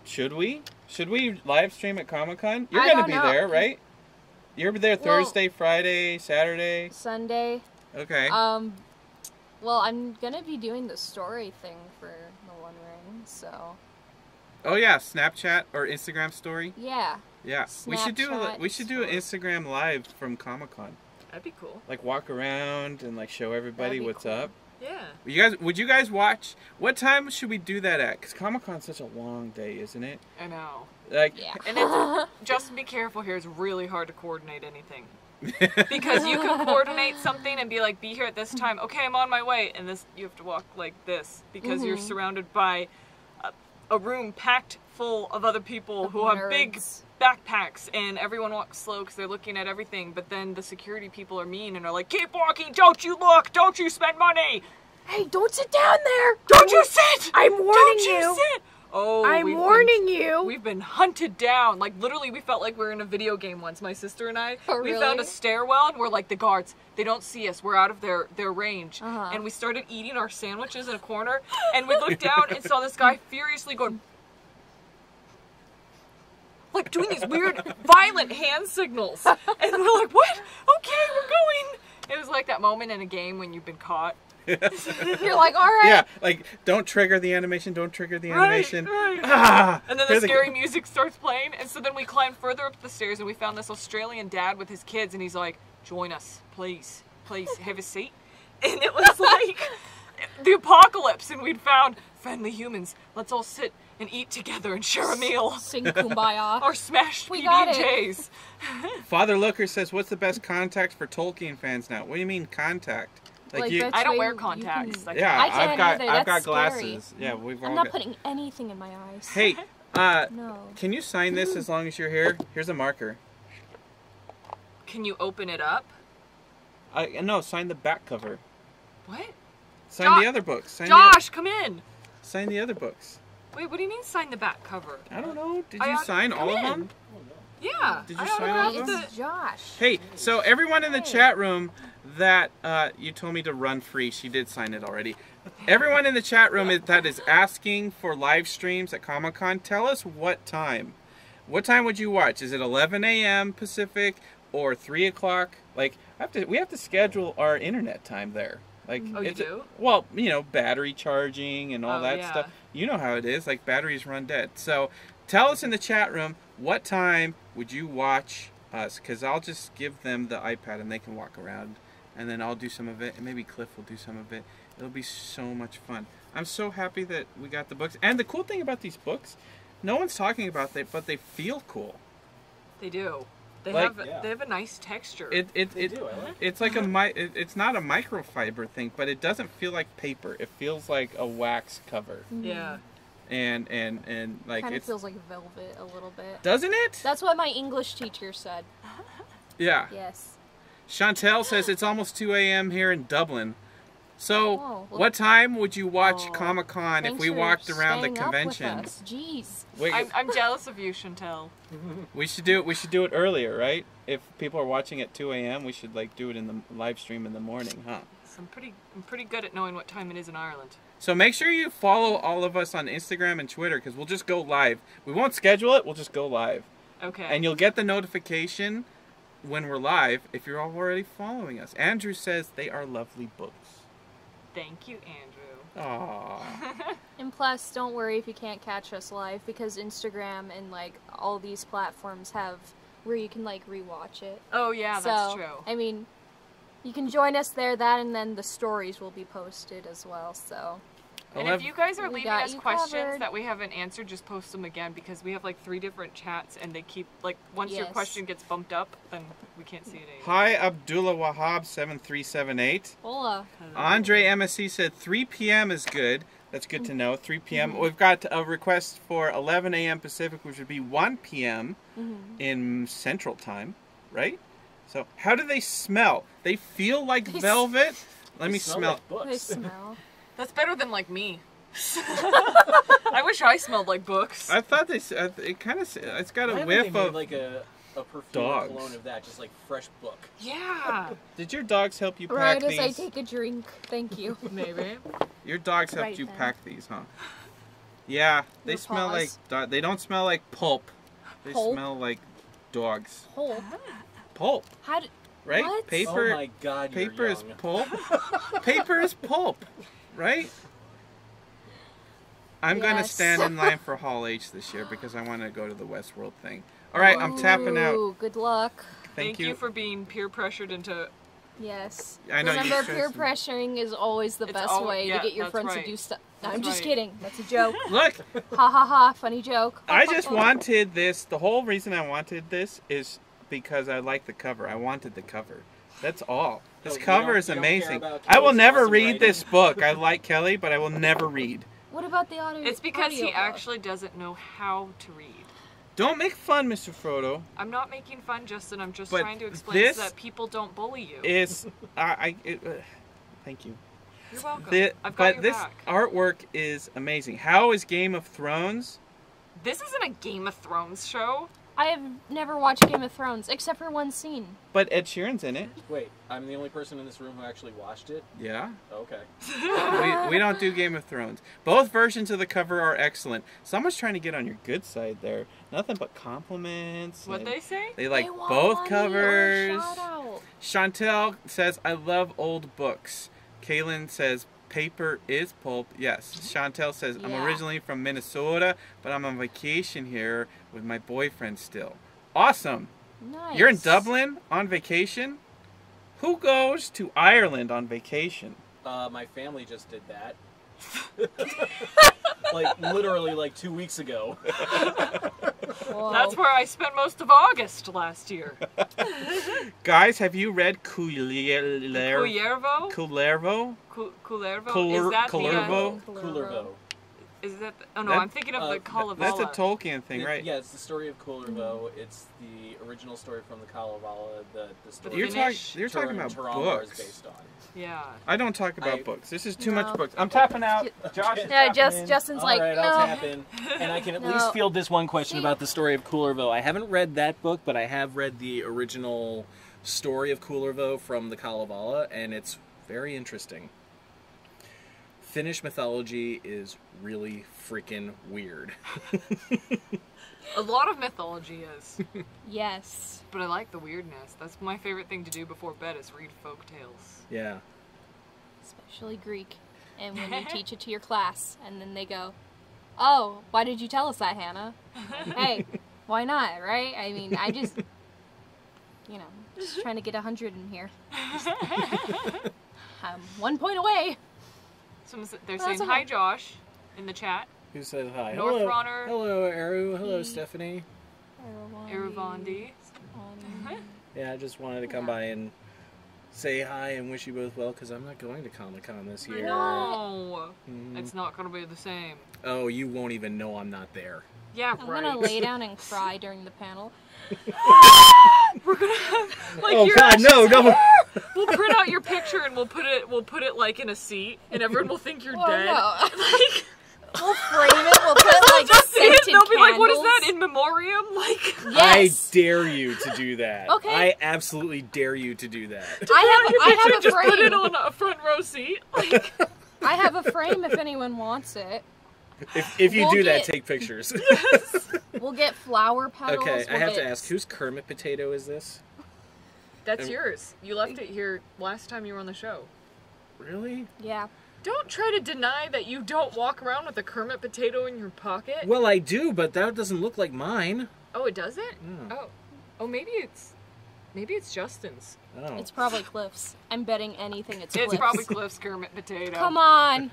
[SPEAKER 3] should we? Should we live stream at Comic-Con? You're going to be there, right? You're there Thursday, Friday, Saturday?
[SPEAKER 1] Sunday.
[SPEAKER 3] Okay.
[SPEAKER 1] Well, I'm gonna be doing the story thing for The One Ring, so.
[SPEAKER 3] Oh yeah, Snapchat or Instagram story.
[SPEAKER 1] Yeah.
[SPEAKER 3] Yeah, we should do an Instagram live from Comic-Con.
[SPEAKER 2] That'd be cool.
[SPEAKER 3] Like walk around and like show everybody what's up.
[SPEAKER 2] Yeah.
[SPEAKER 3] Would you guys watch? What time should we do that at? Because Comic-Con's such a long day, isn't it?
[SPEAKER 2] I know.
[SPEAKER 3] Like.
[SPEAKER 1] Yeah.
[SPEAKER 2] And it's Justin, be careful here. It's really hard to coordinate anything. Because you can coordinate something and be like, be here at this time. Okay, I'm on my way. And this, you have to walk like this because you're surrounded by a room packed full of other people who have big backpacks, and everyone walks slow because they're looking at everything. But then the security people are mean and are like, keep walking, don't you look, don't you spend money.
[SPEAKER 1] Hey, don't sit down there.
[SPEAKER 2] Don't you sit.
[SPEAKER 1] I'm warning
[SPEAKER 2] don't
[SPEAKER 1] you.
[SPEAKER 2] you sit. Oh,
[SPEAKER 1] I'm warning you.
[SPEAKER 2] We've been hunted down. Like, literally, we felt like we were in a video game once, my sister and I.
[SPEAKER 1] Oh, really?
[SPEAKER 2] We found a stairwell, and we're like, the guards, they don't see us. We're out of their range. And we started eating our sandwiches in a corner, and we looked down and saw this guy furiously going, like, doing these weird, violent hand signals. And we're like, what? Okay, we're going. It was like that moment in a game when you've been caught.
[SPEAKER 1] You're like, all right.
[SPEAKER 3] Yeah, like, don't trigger the animation, don't trigger the animation.
[SPEAKER 2] Right.
[SPEAKER 3] Ah,
[SPEAKER 2] and then the scary music starts playing, and so then we climbed further up the stairs, and we found this Australian dad with his kids, and he's like, join us, please, have a seat. And it was like the apocalypse, and we'd found friendly humans. Let's all sit and eat together and share a meal.
[SPEAKER 1] Sing Kumbaya.
[SPEAKER 2] Or smashed
[SPEAKER 1] We got
[SPEAKER 2] PB&Js.
[SPEAKER 3] Father Looker says, what's the best contact for Tolkien fans now? What do you mean contact?
[SPEAKER 1] Like
[SPEAKER 3] you,
[SPEAKER 2] I don't wear contacts.
[SPEAKER 3] Yeah,
[SPEAKER 1] I can't
[SPEAKER 3] I've
[SPEAKER 1] That's
[SPEAKER 3] got
[SPEAKER 1] scary.
[SPEAKER 3] glasses. Yeah, we've all
[SPEAKER 1] I'm not
[SPEAKER 3] got.
[SPEAKER 1] putting anything in my eyes.
[SPEAKER 3] Hey,
[SPEAKER 1] no.
[SPEAKER 3] Can you sign this as long as you're here? Here's a marker.
[SPEAKER 2] Can you open it up?
[SPEAKER 3] No, sign the back cover.
[SPEAKER 2] What?
[SPEAKER 3] Sign the other books.
[SPEAKER 2] Josh, come in.
[SPEAKER 3] Sign the other books.
[SPEAKER 2] Wait, what do you mean sign the back cover?
[SPEAKER 3] I don't know. Did you sign all of them?
[SPEAKER 2] Yeah.
[SPEAKER 3] Did you sign all of them?
[SPEAKER 1] It's Josh.
[SPEAKER 3] Hey, so everyone in the chat room that you told me to run free, she did sign it already. Everyone in the chat room that is asking for live streams at Comic-Con, tell us what time. What time would you watch? Is it 11 a.m. Pacific or 3 o'clock? Like, we have to schedule our internet time there. Like,
[SPEAKER 2] oh, you do?
[SPEAKER 3] Well, you know, battery charging and all that stuff. You know how it is. Like, batteries run dead. So, tell us in the chat room, what time would you watch us? Because I'll just give them the iPad and they can walk around. And then I'll do some of it. And maybe Cliff will do some of it. It'll be so much fun. I'm so happy that we got the books. And the cool thing about these books, no one's talking about them, but they feel cool.
[SPEAKER 2] They do. They have a nice texture.
[SPEAKER 3] It's like it's not a microfiber thing, but it doesn't feel like paper. It feels like a wax cover.
[SPEAKER 1] Mm-hmm.
[SPEAKER 2] Yeah.
[SPEAKER 3] And like
[SPEAKER 1] kind of feels like velvet a little bit.
[SPEAKER 3] Doesn't it?
[SPEAKER 1] That's what my English teacher said.
[SPEAKER 3] Yeah.
[SPEAKER 1] Yes.
[SPEAKER 3] Chantel says it's almost 2 a.m. here in Dublin. So, what time would you watch Comic-Con if we walked around the convention?
[SPEAKER 1] Jeez.
[SPEAKER 3] Wait,
[SPEAKER 2] I'm jealous of you, Chantel.
[SPEAKER 3] We should do it earlier, right? If people are watching at 2 a.m., we should like do it in the live stream in the morning, huh?
[SPEAKER 2] So I'm pretty good at knowing what time it is in Ireland.
[SPEAKER 3] So make sure you follow all of us on Instagram and Twitter because we'll just go live. We won't schedule it. We'll just go live.
[SPEAKER 2] Okay.
[SPEAKER 3] And you'll get the notification when we're live if you're already following us. Andrew says they are lovely books.
[SPEAKER 2] Thank you, Andrew.
[SPEAKER 3] Aww.
[SPEAKER 1] And plus, don't worry if you can't catch us live because Instagram and like all these platforms have where you can like rewatch it.
[SPEAKER 2] Oh yeah, that's true.
[SPEAKER 1] I mean, you can join us there. That and then the stories will be posted as well. So.
[SPEAKER 2] And if you guys are leaving us questions
[SPEAKER 1] covered.
[SPEAKER 2] that we haven't answered, just post them again because we have like 3 different chats and they keep like once your question gets bumped up, then we can't see it anymore.
[SPEAKER 3] Hi, Abdullah Wahab 7378.
[SPEAKER 1] Hola.
[SPEAKER 3] Andre MSC said 3 p.m. is good. That's good to know. 3 p.m. We've got a request for 11 a.m. Pacific, which would be 1 p.m. in Central Time, right? So, how do they smell? They feel like velvet. Let me smell.
[SPEAKER 6] Like
[SPEAKER 1] They smell.
[SPEAKER 2] That's better than like me. I wish I smelled like books.
[SPEAKER 3] I thought it kind of. It's got a whiff of
[SPEAKER 6] like a perfume
[SPEAKER 3] dogs.
[SPEAKER 6] cologne of that, just like fresh book.
[SPEAKER 2] Yeah.
[SPEAKER 3] Did your dogs help you pack
[SPEAKER 1] Right
[SPEAKER 3] these?
[SPEAKER 1] as I take a drink. Thank you.
[SPEAKER 2] Maybe.
[SPEAKER 3] Your dogs helped
[SPEAKER 1] Right
[SPEAKER 3] you
[SPEAKER 1] then.
[SPEAKER 3] pack these, huh? Yeah, they
[SPEAKER 1] Your
[SPEAKER 3] smell
[SPEAKER 1] paws.
[SPEAKER 3] like. They don't smell like pulp. They
[SPEAKER 1] Pulp?
[SPEAKER 3] smell like dogs.
[SPEAKER 1] Pulp.
[SPEAKER 3] Pulp,
[SPEAKER 1] How did?
[SPEAKER 3] right?
[SPEAKER 1] What?
[SPEAKER 3] Paper.
[SPEAKER 6] Oh my God, you're
[SPEAKER 3] Paper is
[SPEAKER 6] young.
[SPEAKER 3] pulp. Paper is pulp, right? I'm gonna
[SPEAKER 1] Yes.
[SPEAKER 3] stand in line for Hall H this year because I want to go to the Westworld thing. All right, I'm tapping out.
[SPEAKER 1] Ooh, good luck.
[SPEAKER 3] Thank you.
[SPEAKER 2] for being peer pressured into.
[SPEAKER 1] Yes.
[SPEAKER 3] I know you
[SPEAKER 1] Remember,
[SPEAKER 3] stressed
[SPEAKER 1] peer
[SPEAKER 3] me.
[SPEAKER 1] pressuring is always the
[SPEAKER 2] It's
[SPEAKER 1] best way
[SPEAKER 2] yeah,
[SPEAKER 1] to get your
[SPEAKER 2] that's
[SPEAKER 1] friends
[SPEAKER 2] right.
[SPEAKER 1] to do stuff. No,
[SPEAKER 2] That's
[SPEAKER 1] I'm just
[SPEAKER 2] right.
[SPEAKER 1] kidding. That's a joke.
[SPEAKER 3] Look,
[SPEAKER 1] Ha ha ha. Funny joke.
[SPEAKER 3] I just wanted this. The whole reason I wanted this is because I like the cover. I wanted the cover. That's all. This
[SPEAKER 6] Oh, you
[SPEAKER 3] cover
[SPEAKER 6] don't-
[SPEAKER 3] is
[SPEAKER 6] you don't care
[SPEAKER 3] amazing.
[SPEAKER 6] about
[SPEAKER 3] I will
[SPEAKER 6] Kelly's
[SPEAKER 3] never
[SPEAKER 6] awesome
[SPEAKER 3] read
[SPEAKER 6] writing?
[SPEAKER 3] this book. I like Kelly, but I will never read.
[SPEAKER 1] What about the audio?
[SPEAKER 2] It's because he
[SPEAKER 1] audiobook?
[SPEAKER 2] actually doesn't know how to read.
[SPEAKER 3] Don't make fun, Mr. Frodo.
[SPEAKER 2] I'm not making fun, Justin. I'm just
[SPEAKER 3] But
[SPEAKER 2] trying to explain
[SPEAKER 3] this
[SPEAKER 2] so that people don't bully you.
[SPEAKER 3] Is thank you.
[SPEAKER 2] You're welcome. I've got
[SPEAKER 3] But
[SPEAKER 2] your
[SPEAKER 3] this
[SPEAKER 2] back.
[SPEAKER 3] artwork is amazing. How is Game of Thrones?
[SPEAKER 2] This isn't a Game of Thrones show.
[SPEAKER 1] I have never watched Game of Thrones except for one scene.
[SPEAKER 3] But Ed Sheeran's in it.
[SPEAKER 6] Wait, I'm the only person in this room who actually watched it?
[SPEAKER 3] Yeah.
[SPEAKER 6] Okay.
[SPEAKER 3] we don't do Game of Thrones. Both versions of the cover are excellent. Someone's trying to get on your good side there. Nothing but compliments.
[SPEAKER 2] What'd
[SPEAKER 3] and
[SPEAKER 2] they say?
[SPEAKER 3] They like
[SPEAKER 1] They want
[SPEAKER 3] both
[SPEAKER 1] money or a
[SPEAKER 3] covers.
[SPEAKER 1] shout out.
[SPEAKER 3] Chantel says, I love old books. Kaylin says, paper is pulp. Yes. Chantel says, I'm
[SPEAKER 1] Yeah.
[SPEAKER 3] originally from Minnesota, but I'm on vacation here with my boyfriend still. Awesome.
[SPEAKER 1] Nice.
[SPEAKER 3] You're in Dublin on vacation? Who goes to Ireland on vacation?
[SPEAKER 6] My family just did that. Like, literally, like 2 weeks ago.
[SPEAKER 1] Whoa.
[SPEAKER 2] That's where I spent most of August last year.
[SPEAKER 3] Guys, have you read Kullervo?
[SPEAKER 2] Kullervo?
[SPEAKER 3] Kullervo?
[SPEAKER 2] Kullervo?
[SPEAKER 3] Kullervo?
[SPEAKER 2] Is that
[SPEAKER 3] Kullervo?
[SPEAKER 6] Kullervo.
[SPEAKER 2] Is that? Oh no,
[SPEAKER 3] That-
[SPEAKER 2] I'm thinking of the Kalevala.
[SPEAKER 3] That's a Tolkien thing, right?
[SPEAKER 6] Yeah, it's the story of Kullervo. It's the original story from the Kalevala. The story
[SPEAKER 3] You're
[SPEAKER 2] Finnish
[SPEAKER 3] talking about
[SPEAKER 6] Turambar is
[SPEAKER 3] books.
[SPEAKER 6] based on.
[SPEAKER 2] Yeah.
[SPEAKER 3] I don't talk about
[SPEAKER 6] I-
[SPEAKER 3] books. This is too
[SPEAKER 1] No.
[SPEAKER 3] much books. I'm tapping out. Josh is
[SPEAKER 1] Yeah,
[SPEAKER 3] tapping in.
[SPEAKER 1] Justin's
[SPEAKER 6] All
[SPEAKER 1] like,
[SPEAKER 6] right,
[SPEAKER 1] no.
[SPEAKER 6] I'll tap in. And I can at
[SPEAKER 1] No.
[SPEAKER 6] least field this one question
[SPEAKER 1] See?
[SPEAKER 6] about the story of Kullervo. I haven't read that book, but I have read the original story of Kullervo from the Kalevala, and it's very interesting. Finnish mythology is really freaking weird.
[SPEAKER 2] A lot of mythology is,
[SPEAKER 1] Yes.
[SPEAKER 2] but I like the weirdness. That's my favorite thing to do before bed is read folk tales.
[SPEAKER 6] Yeah.
[SPEAKER 1] Especially Greek. And when you teach it to your class, and then they go, oh, why did you tell us that, Hannah? Hey, why not, right? I mean, I just, just trying to get 100 in here. I'm 1 point away.
[SPEAKER 2] They're
[SPEAKER 1] Well,
[SPEAKER 2] saying
[SPEAKER 1] that's
[SPEAKER 2] hi,
[SPEAKER 1] okay.
[SPEAKER 2] Josh, in the chat.
[SPEAKER 6] Who says hi?
[SPEAKER 2] North
[SPEAKER 6] Hello.
[SPEAKER 2] Runner.
[SPEAKER 6] Hello, Eru. Hello, Stephanie.
[SPEAKER 2] Irvandi.
[SPEAKER 6] Yeah, I just wanted to come by and say hi and wish you both well, because I'm not going to Comic-Con this year.
[SPEAKER 2] No,
[SPEAKER 6] Mhm.
[SPEAKER 2] it's not gonna be the same.
[SPEAKER 6] Oh, you won't even know I'm not there.
[SPEAKER 2] Yeah,
[SPEAKER 1] I'm
[SPEAKER 2] right.
[SPEAKER 1] gonna lay down and cry during the panel.
[SPEAKER 2] We're gonna have like
[SPEAKER 6] Oh
[SPEAKER 2] your
[SPEAKER 6] God, no, no!
[SPEAKER 2] We'll print out your picture and we'll put it like in a seat, and everyone will think you're
[SPEAKER 1] Oh,
[SPEAKER 2] dead.
[SPEAKER 1] no.
[SPEAKER 2] Like,
[SPEAKER 1] We'll frame it, we'll put like
[SPEAKER 2] just see it,
[SPEAKER 1] scented
[SPEAKER 2] they'll be like, "What is
[SPEAKER 1] candles.
[SPEAKER 2] that in memoriam?" Like,
[SPEAKER 1] Yes.
[SPEAKER 6] I dare you to do that.
[SPEAKER 1] Okay.
[SPEAKER 6] I absolutely dare you to do that.
[SPEAKER 1] I have a
[SPEAKER 2] just put it
[SPEAKER 1] frame.
[SPEAKER 2] on a front row seat. Like,
[SPEAKER 1] I have a frame if anyone wants it.
[SPEAKER 6] If you
[SPEAKER 1] We'll
[SPEAKER 6] do that,
[SPEAKER 1] get-
[SPEAKER 6] take pictures.
[SPEAKER 1] We'll get flower petals.
[SPEAKER 6] Okay, I
[SPEAKER 1] we'll
[SPEAKER 6] have to
[SPEAKER 1] get-
[SPEAKER 6] ask, whose Kermit potato is this?
[SPEAKER 2] that's yours. You left it here last time you were on the show.
[SPEAKER 6] Really?
[SPEAKER 1] Yeah.
[SPEAKER 2] Don't try to deny that you don't walk around with a Kermit potato in your pocket.
[SPEAKER 6] Well, I do, but that doesn't look like mine.
[SPEAKER 2] Oh, it doesn't?
[SPEAKER 6] Yeah.
[SPEAKER 2] Oh, maybe it's Justin's.
[SPEAKER 6] Oh.
[SPEAKER 1] It's probably Cliff's. I'm betting anything it's
[SPEAKER 2] It's
[SPEAKER 1] Cliff's.
[SPEAKER 2] probably Cliff's Kermit potato.
[SPEAKER 1] Come on.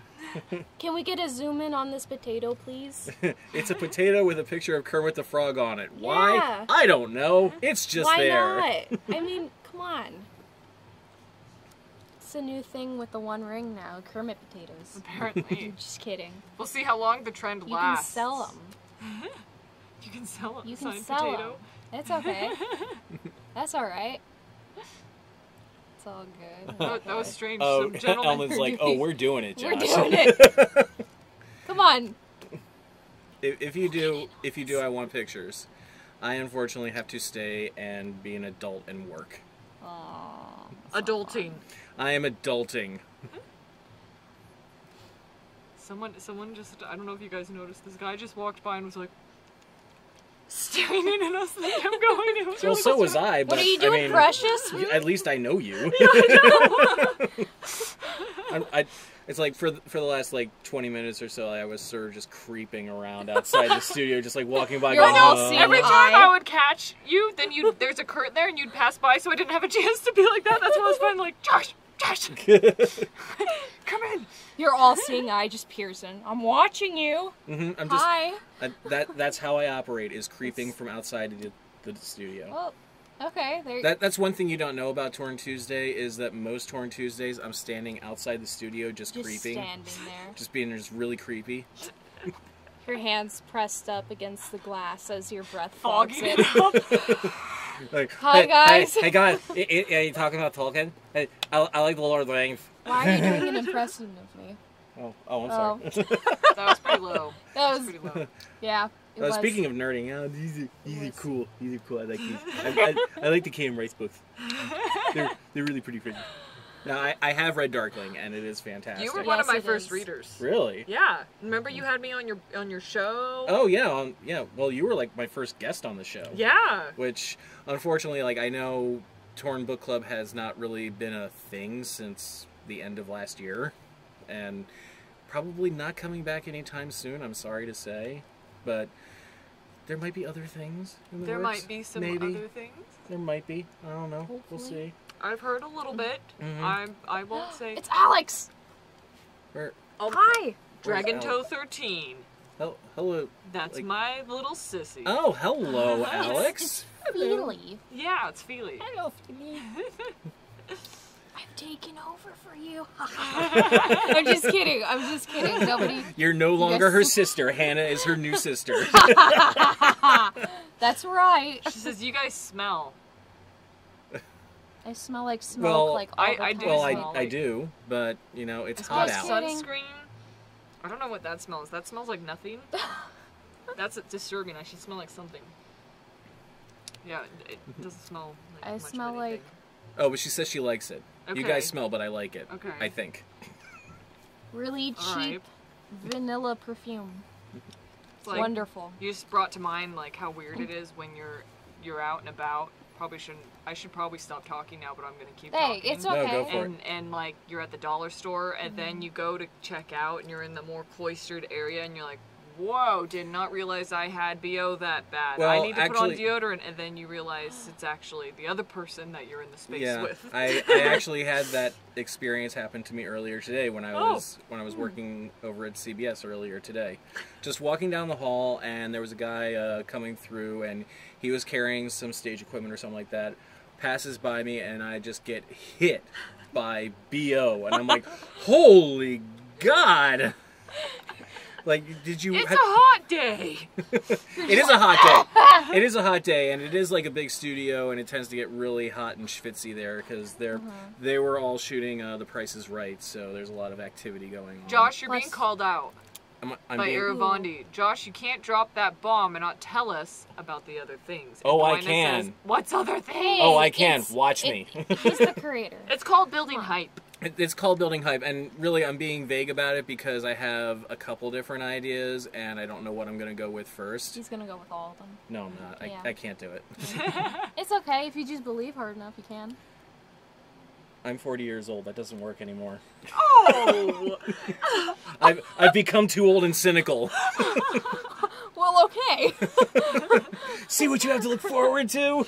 [SPEAKER 1] Can we get a zoom in on this potato, please?
[SPEAKER 6] It's a potato with a picture of Kermit the Frog on it. Why?
[SPEAKER 1] Yeah.
[SPEAKER 6] I don't know. It's just
[SPEAKER 1] Why
[SPEAKER 6] there.
[SPEAKER 1] not? I mean, come on. It's a new thing with the One Ring now, Kermit potatoes.
[SPEAKER 2] Apparently.
[SPEAKER 1] Just kidding.
[SPEAKER 2] We'll see how long the trend
[SPEAKER 1] You
[SPEAKER 2] lasts.
[SPEAKER 1] can sell them.
[SPEAKER 2] You can sell a
[SPEAKER 1] You can
[SPEAKER 2] signed
[SPEAKER 1] sell
[SPEAKER 2] potato.
[SPEAKER 1] them. It's okay. That's all right. It's all good.
[SPEAKER 2] That was strange.
[SPEAKER 6] Oh,
[SPEAKER 2] Some gentleman.
[SPEAKER 6] Ellen's like, oh, we're doing it, Josh.
[SPEAKER 1] We're doing it. Come on.
[SPEAKER 6] If you do, I want pictures. I unfortunately have to stay and be an adult and work.
[SPEAKER 1] Aw,
[SPEAKER 2] Adulting.
[SPEAKER 6] I am adulting.
[SPEAKER 2] Someone just, I don't know if you guys noticed, this guy just walked by and was like, staring in at us like I'm going. It was
[SPEAKER 6] Well,
[SPEAKER 2] really
[SPEAKER 6] so was
[SPEAKER 2] bizarre.
[SPEAKER 6] I. But
[SPEAKER 1] What are you
[SPEAKER 6] I
[SPEAKER 1] doing,
[SPEAKER 6] mean,
[SPEAKER 1] Precious?
[SPEAKER 6] At least I know you. It's like for the last like 20 minutes or so, I was sort of just creeping around outside the studio, just like walking by.
[SPEAKER 1] You're
[SPEAKER 6] going,
[SPEAKER 1] all
[SPEAKER 6] "Oh."
[SPEAKER 1] seeing
[SPEAKER 2] Every time
[SPEAKER 1] eye.
[SPEAKER 2] I would catch you, then there's a curtain there and you'd pass by, so I didn't have a chance to be like that. That's what I was finding, like, Josh, come in.
[SPEAKER 1] You're all seeing eye, just Pearson. I'm watching you.
[SPEAKER 6] I'm just
[SPEAKER 1] Hi.
[SPEAKER 6] that's how I operate, is creeping from outside the studio.
[SPEAKER 1] Well, okay. There.
[SPEAKER 6] That's one thing you don't know about Torn Tuesday, is that most Torn Tuesdays I'm standing outside the studio just creeping.
[SPEAKER 1] Standing there.
[SPEAKER 6] Just being just really creepy.
[SPEAKER 1] Your hands pressed up against the glass as your breath
[SPEAKER 2] Fogging
[SPEAKER 1] fogs it.
[SPEAKER 2] it up.
[SPEAKER 6] Like,
[SPEAKER 1] Hi, guys.
[SPEAKER 6] Hey guys, are you talking about Tolkien? Hey, I like the Lord of the Rings.
[SPEAKER 1] Why are you doing an impression of me?
[SPEAKER 6] Oh, I'm sorry.
[SPEAKER 2] That was pretty low.
[SPEAKER 1] That was,
[SPEAKER 2] Pretty low.
[SPEAKER 1] yeah. It was.
[SPEAKER 6] Speaking of nerding, these are
[SPEAKER 1] was.
[SPEAKER 6] cool. These are cool. I like these. I like the K.M. Rice books. They're really pretty. Now I have read Darkling, and it is fantastic.
[SPEAKER 2] You were one of
[SPEAKER 1] Yes,
[SPEAKER 2] my
[SPEAKER 1] it
[SPEAKER 2] first
[SPEAKER 1] is.
[SPEAKER 2] readers.
[SPEAKER 6] Really?
[SPEAKER 2] Yeah. Remember you had me on your show?
[SPEAKER 6] Oh yeah, yeah. Well, you were like my first guest on the show.
[SPEAKER 2] Yeah.
[SPEAKER 6] Which, unfortunately, like I know, Torn Book Club has not really been a thing since the end of last year, and probably not coming back anytime soon. I'm sorry to say, but there might be other things in the
[SPEAKER 2] There
[SPEAKER 6] works.
[SPEAKER 2] might be some
[SPEAKER 6] maybe.
[SPEAKER 2] other things.
[SPEAKER 6] There might be. I don't know. We'll
[SPEAKER 1] Hopefully.
[SPEAKER 6] see.
[SPEAKER 2] I've heard a little bit.
[SPEAKER 6] Mhm.
[SPEAKER 2] I won't say.
[SPEAKER 1] It's Alex.
[SPEAKER 6] Where?
[SPEAKER 1] Hi.
[SPEAKER 2] Dragon
[SPEAKER 6] Where's
[SPEAKER 2] Toe 13.
[SPEAKER 6] Hello.
[SPEAKER 2] That's
[SPEAKER 6] Like-
[SPEAKER 2] my little sissy.
[SPEAKER 6] Oh, hello, Alex.
[SPEAKER 1] Feely.
[SPEAKER 2] Yeah, it's Feely.
[SPEAKER 1] Hello, Feely. taken over for you. I'm just kidding. I'm just kidding. Nobody.
[SPEAKER 6] You're no longer her sister. Hannah is her new sister.
[SPEAKER 1] That's right.
[SPEAKER 2] She says, "You guys smell."
[SPEAKER 1] I smell like smoke. Like all the
[SPEAKER 2] I
[SPEAKER 1] time.
[SPEAKER 2] do.
[SPEAKER 6] Well,
[SPEAKER 2] smell
[SPEAKER 6] I
[SPEAKER 2] like-
[SPEAKER 6] do, but you know it's
[SPEAKER 2] It
[SPEAKER 6] hot
[SPEAKER 2] smells
[SPEAKER 6] out.
[SPEAKER 2] sunscreen. I don't know what that smells. That smells like nothing. That's disturbing. I should smell like something. Yeah, it doesn't smell like
[SPEAKER 1] I
[SPEAKER 2] much
[SPEAKER 1] smell
[SPEAKER 2] of
[SPEAKER 1] like-
[SPEAKER 2] anything.
[SPEAKER 6] Oh, but she says she likes it.
[SPEAKER 2] Okay.
[SPEAKER 6] You guys smell, but I like it.
[SPEAKER 2] Okay.
[SPEAKER 6] I think.
[SPEAKER 1] Really cheap
[SPEAKER 2] Alright.
[SPEAKER 1] vanilla perfume.
[SPEAKER 2] It's like,
[SPEAKER 1] Wonderful.
[SPEAKER 2] You just brought to mind like how weird it is when you're out and about. I should probably stop talking now, but I'm gonna keep
[SPEAKER 1] Hey,
[SPEAKER 2] talking.
[SPEAKER 1] it's
[SPEAKER 6] No,
[SPEAKER 1] okay.
[SPEAKER 6] go for it.
[SPEAKER 2] And like you're at the dollar store and then you go to check out and you're in the more cloistered area and you're like, whoa, did not realize I had BO that bad. I
[SPEAKER 6] Well,
[SPEAKER 2] need to
[SPEAKER 6] actually-
[SPEAKER 2] put on deodorant, and then you realize it's actually the other person that you're in the space
[SPEAKER 6] Yeah,
[SPEAKER 2] with.
[SPEAKER 6] I actually had that experience happen to me earlier today when I was working over at CBS earlier today. Just walking down the hall, and there was a guy coming through, and he was carrying some stage equipment or something like that. Passes by me, and I just get hit by BO, and I'm like, holy God! Like, did you?
[SPEAKER 2] It's a hot day.
[SPEAKER 6] It is a hot day. It is a hot day, and it is like a big studio, and it tends to get really hot and schwitzy there because they were all shooting The Price is Right, so there's a lot of activity going on.
[SPEAKER 2] Josh, you're
[SPEAKER 1] Plus-
[SPEAKER 2] being called out
[SPEAKER 6] I'm
[SPEAKER 2] by
[SPEAKER 6] being,
[SPEAKER 2] Iravondi. Josh, you can't drop that bomb and not tell us about the other things.
[SPEAKER 6] Oh, I
[SPEAKER 2] Edwina
[SPEAKER 6] can.
[SPEAKER 2] Says, what's other things?
[SPEAKER 6] Oh, I can.
[SPEAKER 1] It's-
[SPEAKER 6] Watch me.
[SPEAKER 1] He's the creator.
[SPEAKER 2] It's called building hype.
[SPEAKER 6] It's called building hype, and really I'm being vague about it because I have a couple different ideas, and I don't know what I'm going to go with first.
[SPEAKER 1] He's gonna go with all of them.
[SPEAKER 6] No, I'm not.
[SPEAKER 1] Yeah.
[SPEAKER 6] I can't do it.
[SPEAKER 1] It's okay if you just believe hard enough. You can.
[SPEAKER 6] I'm 40 years old. That doesn't work anymore.
[SPEAKER 2] Oh!
[SPEAKER 6] I've become too old and cynical.
[SPEAKER 1] Well, okay.
[SPEAKER 6] See what you have to look forward to?
[SPEAKER 1] Oh boy.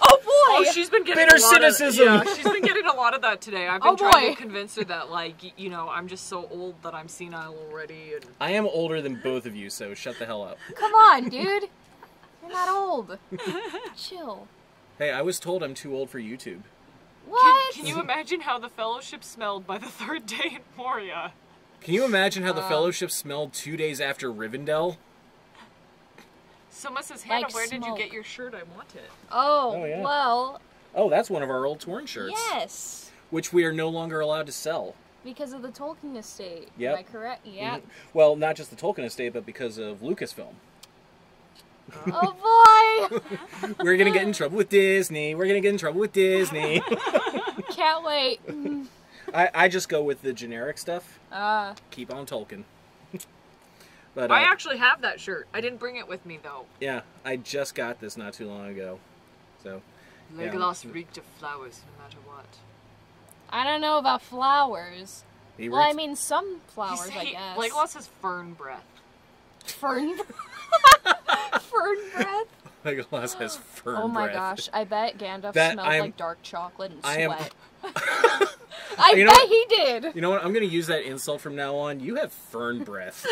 [SPEAKER 2] Oh, she's been getting
[SPEAKER 6] Bitter
[SPEAKER 2] a lot
[SPEAKER 6] cynicism.
[SPEAKER 2] Of, yeah, she's been getting a lot of that today. I've been
[SPEAKER 1] Oh,
[SPEAKER 2] trying
[SPEAKER 1] boy.
[SPEAKER 2] to convince her that, like, you know, I'm just so old that I'm senile already. And
[SPEAKER 6] I am older than both of you, so shut the hell up.
[SPEAKER 1] Come on, dude. You're not old. Chill.
[SPEAKER 6] Hey, I was told I'm too old for YouTube.
[SPEAKER 1] What?
[SPEAKER 2] Can you imagine how the Fellowship smelled by the third day in Moria?
[SPEAKER 6] Can you imagine how the Fellowship smelled 2 days after Rivendell?
[SPEAKER 2] Someone says, Hannah,
[SPEAKER 1] Like
[SPEAKER 2] where did you
[SPEAKER 1] smoke.
[SPEAKER 2] get your shirt? I want it.
[SPEAKER 1] Oh,
[SPEAKER 6] Oh, yeah.
[SPEAKER 1] well,
[SPEAKER 6] Oh, that's one of our old torn shirts.
[SPEAKER 1] yes.
[SPEAKER 6] Which we are no longer allowed to sell.
[SPEAKER 1] Because of the Tolkien estate.
[SPEAKER 6] Yep.
[SPEAKER 1] Am I correct? Yeah.
[SPEAKER 6] Mhm. Well, not just the Tolkien estate, but because of Lucasfilm.
[SPEAKER 1] Oh boy!
[SPEAKER 6] We're gonna get in trouble with Disney. We're gonna get in trouble with Disney.
[SPEAKER 1] Can't wait.
[SPEAKER 6] I just go with the generic stuff.
[SPEAKER 1] Uh,
[SPEAKER 6] Keep on Tolkien. But
[SPEAKER 2] I actually have that shirt. I didn't bring it with me, though.
[SPEAKER 6] yeah, I just got this not too long ago. So yeah.
[SPEAKER 2] Legolas reeked of flowers, no matter what.
[SPEAKER 1] I don't know about flowers.
[SPEAKER 6] He
[SPEAKER 1] Well, I
[SPEAKER 6] reeks-
[SPEAKER 1] mean, some flowers, I guess.
[SPEAKER 2] Legolas has fern breath.
[SPEAKER 1] Fern. Fern breath.
[SPEAKER 6] Legolas has fern
[SPEAKER 1] Oh my
[SPEAKER 6] breath.
[SPEAKER 1] gosh! I bet Gandalf
[SPEAKER 6] That
[SPEAKER 1] smelled
[SPEAKER 6] I'm-
[SPEAKER 1] like dark chocolate and
[SPEAKER 6] I am-
[SPEAKER 1] sweat. I
[SPEAKER 6] You know
[SPEAKER 1] bet
[SPEAKER 6] what?
[SPEAKER 1] he did.
[SPEAKER 6] You know what? I'm gonna use that insult from now on. You have fern breath.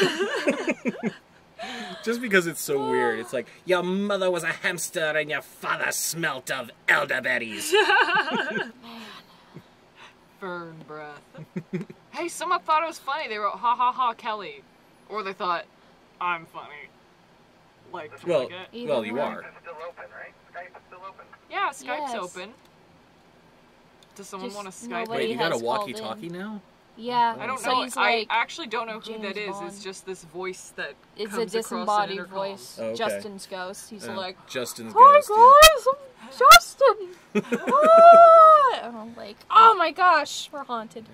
[SPEAKER 6] Just because it's so weird. It's like, your mother was a hamster and your father smelt of elderberries.
[SPEAKER 2] Fern breath. Hey, someone thought it was funny. They wrote, ha ha ha, Kelly. Or they thought, I'm funny. Like,
[SPEAKER 6] Well,
[SPEAKER 2] like it.
[SPEAKER 1] Either
[SPEAKER 6] well, you
[SPEAKER 1] way.
[SPEAKER 6] are.
[SPEAKER 5] It's still open, right? Skype is still open.
[SPEAKER 2] Yeah, Skype's
[SPEAKER 1] Yes.
[SPEAKER 2] open. Does someone
[SPEAKER 1] Just
[SPEAKER 2] want to Skype?
[SPEAKER 1] nobody
[SPEAKER 6] Wait, you got a
[SPEAKER 1] has called
[SPEAKER 6] walkie-talkie
[SPEAKER 1] in.
[SPEAKER 6] now?
[SPEAKER 1] Yeah.
[SPEAKER 2] I don't
[SPEAKER 1] so
[SPEAKER 2] know.
[SPEAKER 1] He's
[SPEAKER 2] I
[SPEAKER 1] like,
[SPEAKER 2] actually don't know who
[SPEAKER 1] James
[SPEAKER 2] that is.
[SPEAKER 1] Bond.
[SPEAKER 2] It's just this voice that
[SPEAKER 1] it's a
[SPEAKER 2] comes across an
[SPEAKER 1] disembodied
[SPEAKER 2] intercom.
[SPEAKER 1] voice.
[SPEAKER 6] Oh, okay.
[SPEAKER 1] Justin's ghost. He's like,
[SPEAKER 6] Justin's
[SPEAKER 1] "Hi
[SPEAKER 6] ghost.
[SPEAKER 1] guys, I'm Justin." Ah! And I'm like, "Oh my gosh, we're haunted."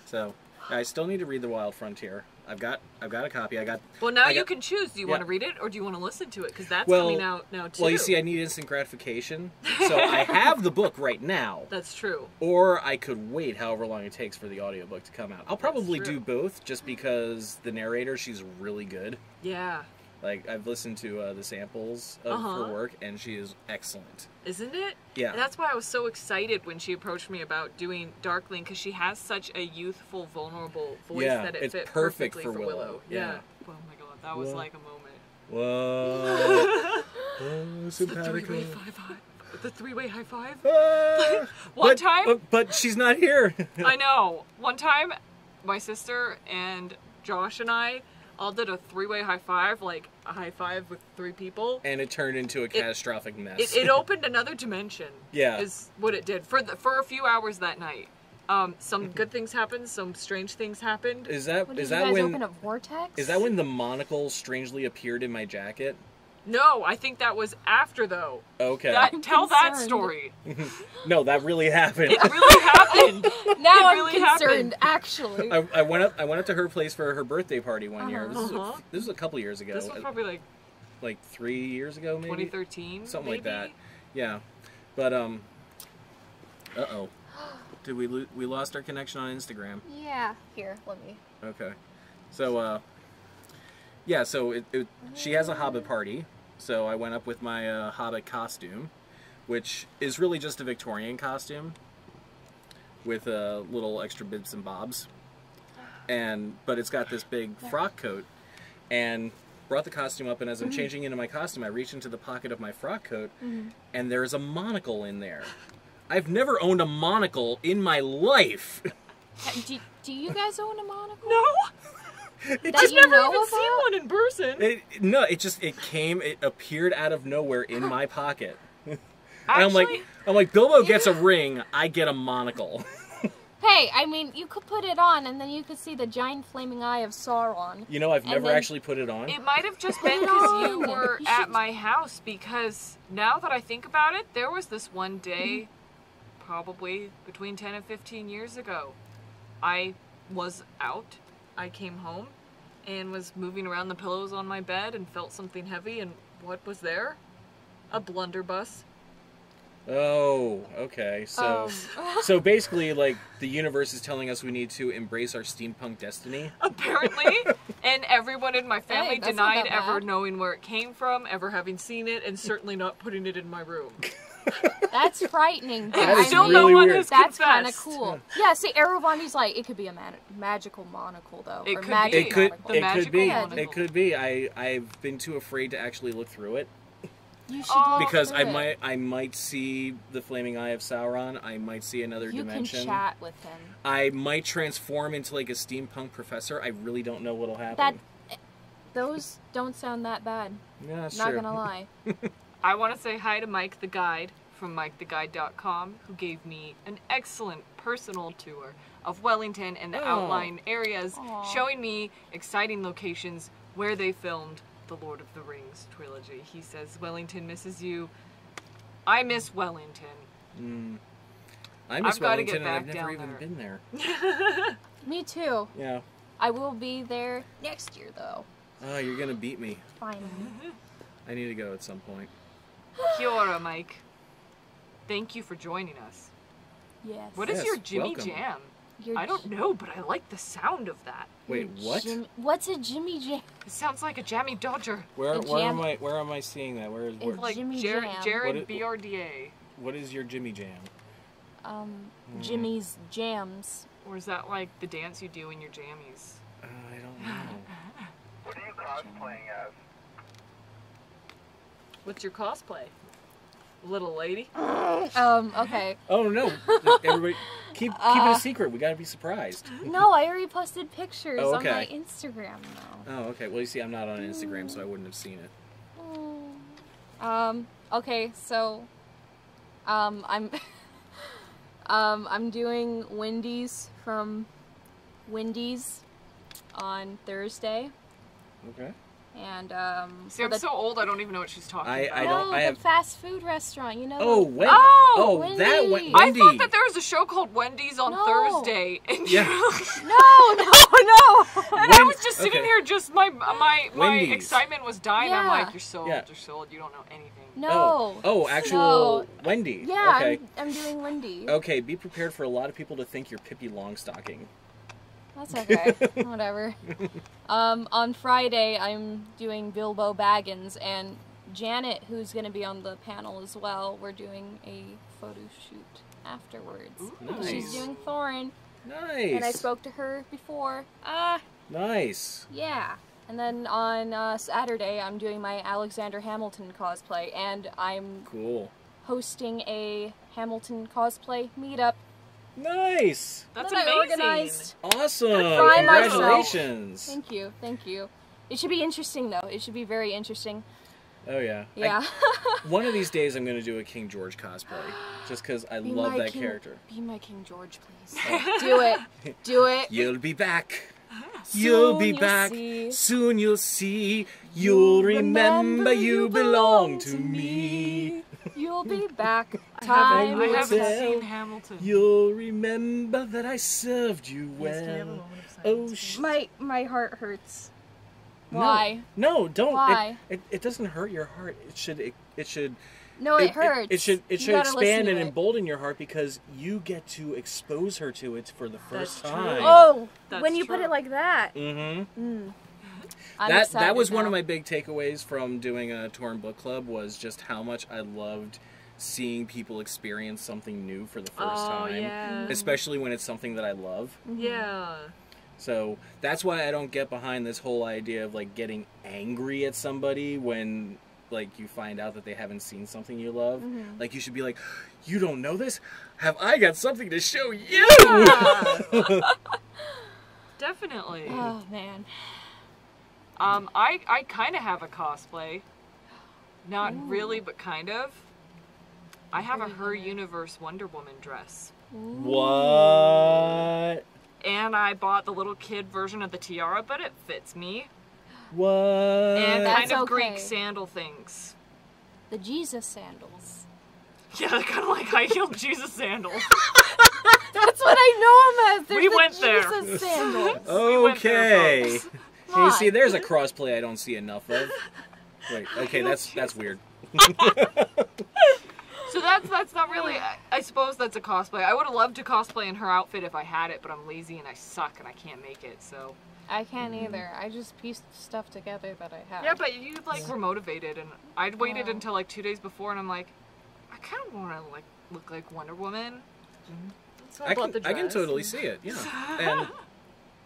[SPEAKER 6] So, I still need to read The Wild Frontier. I've got a copy.
[SPEAKER 2] Well, now
[SPEAKER 6] I
[SPEAKER 2] you
[SPEAKER 6] got-
[SPEAKER 2] can choose. Do you want to
[SPEAKER 6] Yeah.
[SPEAKER 2] read it or do you want to listen to it? Because that's
[SPEAKER 6] Well-
[SPEAKER 2] coming out now too.
[SPEAKER 6] Well, you see, I need instant gratification. So I have the book right now.
[SPEAKER 2] That's true.
[SPEAKER 6] Or I could wait however long it takes for the audiobook to come out. I'll probably
[SPEAKER 2] true.
[SPEAKER 6] do both just because the narrator, she's really good.
[SPEAKER 2] Yeah.
[SPEAKER 6] Like, I've listened to the samples of her work, and she is excellent.
[SPEAKER 2] Isn't it?
[SPEAKER 6] Yeah.
[SPEAKER 2] And that's why I was so excited when she approached me about doing Darkling, because she has such a youthful, vulnerable voice
[SPEAKER 6] Yeah,
[SPEAKER 2] that it
[SPEAKER 6] it's
[SPEAKER 2] fit
[SPEAKER 6] perfect
[SPEAKER 2] perfectly
[SPEAKER 6] for Willow.
[SPEAKER 2] Yeah.
[SPEAKER 6] Yeah.
[SPEAKER 2] Oh my god, that was
[SPEAKER 6] Whoa.
[SPEAKER 2] like a moment.
[SPEAKER 6] Whoa. Oh,
[SPEAKER 2] The three-way
[SPEAKER 6] simpatico.
[SPEAKER 2] 5-5. the three-way high five.
[SPEAKER 6] One
[SPEAKER 2] time,
[SPEAKER 6] but she's not here.
[SPEAKER 2] I know. One time, my sister and Josh and I all did a three-way high five, like a high five with 3 people,
[SPEAKER 6] and it turned into a catastrophic mess.
[SPEAKER 2] It opened another dimension.
[SPEAKER 6] Yeah,
[SPEAKER 2] is what it did for a few hours that night. Some good things happened. Some strange things happened.
[SPEAKER 6] Is that
[SPEAKER 1] Did you guys open a vortex?
[SPEAKER 6] Is that when the monocle strangely appeared in my jacket?
[SPEAKER 2] No, I think that was after, though.
[SPEAKER 6] Okay.
[SPEAKER 2] Tell that story.
[SPEAKER 6] No, that really happened.
[SPEAKER 2] It really happened.
[SPEAKER 1] Now
[SPEAKER 2] it really
[SPEAKER 1] I'm concerned,
[SPEAKER 2] happened.
[SPEAKER 1] actually.
[SPEAKER 6] I went up to her place for her birthday party one year. This was a couple years ago.
[SPEAKER 2] This was probably
[SPEAKER 6] like 3 years ago, maybe
[SPEAKER 2] 2013,
[SPEAKER 6] something
[SPEAKER 2] maybe?
[SPEAKER 6] like that. Yeah, but uh-oh. Did we lost our connection on Instagram?
[SPEAKER 1] Yeah. Here, let me.
[SPEAKER 6] Okay. So yeah, so she has a Hobbit party. So I went up with my Hobbit costume, which is really just a Victorian costume with little extra bits and bobs. But it's got this big frock coat, and brought the costume up, and as I'm changing into my costume, I reach into the pocket of my frock coat, and there's a monocle in there. I've never owned a monocle in my life.
[SPEAKER 1] Do you guys own a monocle?
[SPEAKER 2] No.
[SPEAKER 1] I've
[SPEAKER 2] never even seen one in person.
[SPEAKER 6] It appeared out of nowhere in my pocket.
[SPEAKER 2] Actually,
[SPEAKER 6] I'm like, Bilbo gets a ring, I get a monocle.
[SPEAKER 1] Hey, I mean, you could put it on, and then you could see the giant flaming eye of Sauron.
[SPEAKER 6] You know, I've never actually put it on.
[SPEAKER 2] It might have just been because you were at my house, because now that I think about it, there was this one day, probably between 10 and 15 years ago, I was out. I came home and was moving around the pillows on my bed and felt something heavy, and what was there? A blunderbuss.
[SPEAKER 6] Oh, okay. So, so basically, like, the universe is telling us we need to embrace our steampunk destiny?
[SPEAKER 2] Apparently. And everyone in my family
[SPEAKER 1] that's not
[SPEAKER 2] denied
[SPEAKER 1] that bad.
[SPEAKER 2] ever knowing where it came from, ever having seen it, and certainly not putting it in my room.
[SPEAKER 1] That's frightening.
[SPEAKER 6] That is
[SPEAKER 2] Still
[SPEAKER 6] really
[SPEAKER 2] no one
[SPEAKER 6] weird.
[SPEAKER 2] has
[SPEAKER 1] That's kind of
[SPEAKER 2] confessed.
[SPEAKER 1] cool. Yeah, see, Ereboni's like, it could be a magical monocle, though.
[SPEAKER 2] It
[SPEAKER 1] or
[SPEAKER 2] could
[SPEAKER 1] magic
[SPEAKER 2] be.
[SPEAKER 6] It could,
[SPEAKER 1] monocle.
[SPEAKER 2] The
[SPEAKER 6] it could
[SPEAKER 2] magical
[SPEAKER 6] be.
[SPEAKER 2] monocle.
[SPEAKER 6] It could be. I've been too afraid to actually look through it.
[SPEAKER 1] You should look
[SPEAKER 6] Because
[SPEAKER 1] through it.
[SPEAKER 6] I might see the flaming eye of Sauron. I might see another dimension.
[SPEAKER 1] You can chat with him.
[SPEAKER 6] I might transform into like a steampunk professor. I really don't know what'll happen.
[SPEAKER 1] Those don't sound that bad.
[SPEAKER 6] Yeah, that's
[SPEAKER 1] Not
[SPEAKER 6] true.
[SPEAKER 1] gonna lie.
[SPEAKER 2] I want to say hi to Mike the Guide from MikeTheGuide.com, who gave me an excellent personal tour of Wellington and the outlying areas, showing me exciting locations where they filmed the Lord of the Rings trilogy. He says, Wellington misses you. I miss Wellington.
[SPEAKER 6] I miss
[SPEAKER 2] I've gotta
[SPEAKER 6] Wellington,
[SPEAKER 2] get back
[SPEAKER 6] and I've never
[SPEAKER 2] down
[SPEAKER 6] even
[SPEAKER 2] there.
[SPEAKER 6] been there.
[SPEAKER 1] Me too.
[SPEAKER 6] Yeah.
[SPEAKER 1] I will be there next year, though.
[SPEAKER 6] Oh, you're gonna beat me.
[SPEAKER 1] Finally.
[SPEAKER 6] I need to go at some point.
[SPEAKER 2] Kia ora, Mike. Thank you for joining us.
[SPEAKER 1] Yes.
[SPEAKER 2] What is
[SPEAKER 6] Yes,
[SPEAKER 2] your Jimmy
[SPEAKER 6] welcome.
[SPEAKER 2] Jam?
[SPEAKER 1] Your
[SPEAKER 2] I don't know, but I like the sound of that.
[SPEAKER 6] Wait, what?
[SPEAKER 1] What's a Jimmy Jam?
[SPEAKER 2] It sounds like a jammy dodger.
[SPEAKER 6] Where
[SPEAKER 1] jam-
[SPEAKER 6] am I seeing that? Where
[SPEAKER 2] Like
[SPEAKER 1] Jimmy
[SPEAKER 2] Jared
[SPEAKER 1] Jam.
[SPEAKER 2] Jared BRDA.
[SPEAKER 6] what is your Jimmy Jam?
[SPEAKER 1] Jimmy's Jams.
[SPEAKER 2] Or is that like the dance you do in your jammies?
[SPEAKER 6] I don't know.
[SPEAKER 5] What are you cosplaying as?
[SPEAKER 2] What's your cosplay? Little lady?
[SPEAKER 1] Okay.
[SPEAKER 6] Oh no! Everybody, keep it a secret. We gotta be surprised.
[SPEAKER 1] No, I already posted pictures
[SPEAKER 6] Oh,
[SPEAKER 1] on
[SPEAKER 6] okay.
[SPEAKER 1] my Instagram now.
[SPEAKER 6] Oh, okay. Well, you see, I'm not on Instagram, so I wouldn't have seen it.
[SPEAKER 1] Okay, so, I'm doing Wendy's from Wendy's on Thursday,
[SPEAKER 6] Okay.
[SPEAKER 1] and,
[SPEAKER 2] See, I'm so old I don't even know what she's talking about.
[SPEAKER 6] I don't. I
[SPEAKER 1] the
[SPEAKER 6] have.
[SPEAKER 1] fast food restaurant, you know?
[SPEAKER 6] Oh, wait.
[SPEAKER 2] Oh,
[SPEAKER 6] that
[SPEAKER 1] Wendy.
[SPEAKER 2] I
[SPEAKER 6] Wendy.
[SPEAKER 2] thought that there was a show called Wendy's on
[SPEAKER 1] No.
[SPEAKER 2] Thursday. And
[SPEAKER 6] Yeah.
[SPEAKER 1] No!
[SPEAKER 2] And I was just sitting
[SPEAKER 6] okay.
[SPEAKER 2] here, just my
[SPEAKER 6] Wendy's.
[SPEAKER 2] excitement was dying. I'm
[SPEAKER 1] Yeah.
[SPEAKER 2] like, you're so old,
[SPEAKER 6] Yeah.
[SPEAKER 2] you're so old, you don't know anything.
[SPEAKER 1] No.
[SPEAKER 6] Oh, actual
[SPEAKER 1] No.
[SPEAKER 6] Wendy.
[SPEAKER 1] Yeah,
[SPEAKER 6] Okay.
[SPEAKER 1] I'm doing Wendy.
[SPEAKER 6] Okay. Be prepared for a lot of people to think you're Pippi Longstocking.
[SPEAKER 1] That's okay. Whatever. On Friday, I'm doing Bilbo Baggins, and Janet, who's going to be on the panel as well, we're doing a photo shoot afterwards.
[SPEAKER 6] Nice.
[SPEAKER 1] She's doing Thorin,
[SPEAKER 6] Nice.
[SPEAKER 1] and I spoke to her before.
[SPEAKER 6] Nice.
[SPEAKER 1] Yeah. And then on Saturday, I'm doing my Alexander Hamilton cosplay, and I'm
[SPEAKER 6] Cool.
[SPEAKER 1] hosting a Hamilton cosplay meetup
[SPEAKER 6] Nice.
[SPEAKER 2] That's
[SPEAKER 1] that
[SPEAKER 2] amazing.
[SPEAKER 1] I organized.
[SPEAKER 6] Awesome.
[SPEAKER 1] By myself.
[SPEAKER 6] Congratulations.
[SPEAKER 1] Thank you, thank you. It should be interesting though. It should be very interesting.
[SPEAKER 6] Oh yeah.
[SPEAKER 1] Yeah.
[SPEAKER 6] One of these days I'm going to do a King George cosplay, just because I love that character.
[SPEAKER 1] Be my King George, please. Do it. Do it.
[SPEAKER 6] You'll be back.
[SPEAKER 1] Soon
[SPEAKER 6] You'll be
[SPEAKER 1] you'll
[SPEAKER 6] back.
[SPEAKER 1] see.
[SPEAKER 6] Soon you'll see. You'll remember you belong to me.
[SPEAKER 1] You'll be back.
[SPEAKER 2] I
[SPEAKER 1] Time will
[SPEAKER 2] haven't
[SPEAKER 1] tell.
[SPEAKER 2] seen Hamilton.
[SPEAKER 6] You'll remember that I served you well. Oh,
[SPEAKER 1] My heart hurts. Why?
[SPEAKER 6] No, don't.
[SPEAKER 1] Why?
[SPEAKER 6] It doesn't hurt your heart. It should.
[SPEAKER 1] No, it hurts.
[SPEAKER 6] It should
[SPEAKER 1] You gotta listen
[SPEAKER 6] expand
[SPEAKER 1] to
[SPEAKER 6] and
[SPEAKER 1] it.
[SPEAKER 6] embolden your heart because you get to expose her to it for the first
[SPEAKER 2] That's
[SPEAKER 6] time.
[SPEAKER 2] true.
[SPEAKER 1] Oh,
[SPEAKER 2] That's
[SPEAKER 1] when you put
[SPEAKER 2] true.
[SPEAKER 1] it like that.
[SPEAKER 6] Mm-hmm.
[SPEAKER 1] I'm
[SPEAKER 6] That
[SPEAKER 1] excited
[SPEAKER 6] was one
[SPEAKER 1] now.
[SPEAKER 6] of my big takeaways from doing a Torn Book Club was just how much I loved seeing people experience something new for the first time.
[SPEAKER 2] Yeah.
[SPEAKER 6] Especially when it's something that I love.
[SPEAKER 2] Yeah.
[SPEAKER 6] So that's why I don't get behind this whole idea of like getting angry at somebody when like you find out that they haven't seen something you love. Like you should be like, you don't know this? Have I got something to show you?
[SPEAKER 2] Yeah. Definitely.
[SPEAKER 1] Oh man.
[SPEAKER 2] I kind of have a cosplay. Not really, but kind of. I have a Her Universe Wonder Woman dress.
[SPEAKER 6] What?
[SPEAKER 2] And I bought the little kid version of the tiara, but it fits me.
[SPEAKER 6] What?
[SPEAKER 2] And
[SPEAKER 1] That's
[SPEAKER 2] kind of
[SPEAKER 1] okay.
[SPEAKER 2] Greek sandal things.
[SPEAKER 1] The Jesus sandals.
[SPEAKER 2] Yeah, they're kind of like high-heeled Jesus sandals.
[SPEAKER 1] That's what I know them as. They're
[SPEAKER 2] We
[SPEAKER 1] the
[SPEAKER 2] went there.
[SPEAKER 1] Jesus sandals.
[SPEAKER 2] We went there,
[SPEAKER 6] Okay.
[SPEAKER 2] folks.
[SPEAKER 6] Hey, you see, there's a crossplay I don't see enough of. Wait, okay, that's weird.
[SPEAKER 2] So that's not really. I suppose that's a cosplay. I would have loved to cosplay in her outfit if I had it, but I'm lazy and I suck and I can't make it. So.
[SPEAKER 1] I can't either. I just pieced stuff together that I have.
[SPEAKER 2] Yeah, but you like were motivated, and I'd waited until like 2 days before, and I'm like, I kind of want to like look like Wonder Woman. So
[SPEAKER 6] I
[SPEAKER 2] bought the
[SPEAKER 6] can
[SPEAKER 2] dress.
[SPEAKER 6] totally see it, yeah. And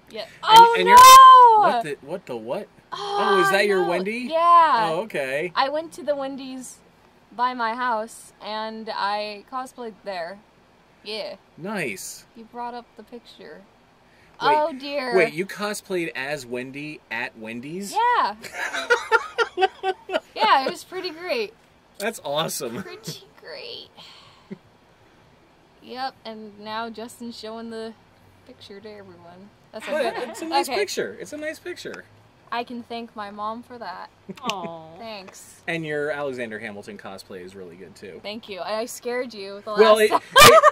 [SPEAKER 1] Yeah.
[SPEAKER 6] and
[SPEAKER 1] Oh
[SPEAKER 6] you're-
[SPEAKER 1] no!
[SPEAKER 6] what the what? Oh, is that your
[SPEAKER 1] no.
[SPEAKER 6] Wendy?
[SPEAKER 1] Yeah.
[SPEAKER 6] Oh, okay.
[SPEAKER 1] I went to the Wendy's by my house and I cosplayed there. Yeah.
[SPEAKER 6] Nice.
[SPEAKER 1] You brought up the picture.
[SPEAKER 6] Wait,
[SPEAKER 1] Oh dear.
[SPEAKER 6] Wait, you cosplayed as Wendy at Wendy's?
[SPEAKER 1] Yeah. Yeah, it was pretty great.
[SPEAKER 6] That's awesome.
[SPEAKER 1] Pretty great. Yep, and now Justin's showing the picture to everyone. That's
[SPEAKER 6] But
[SPEAKER 1] okay.
[SPEAKER 6] it's a nice
[SPEAKER 1] Okay.
[SPEAKER 6] picture. It's a nice picture.
[SPEAKER 1] I can thank my mom for that.
[SPEAKER 2] Aw.
[SPEAKER 1] Thanks.
[SPEAKER 6] And your Alexander Hamilton cosplay is really good too.
[SPEAKER 1] Thank you. I scared you the last
[SPEAKER 6] Well,
[SPEAKER 1] time.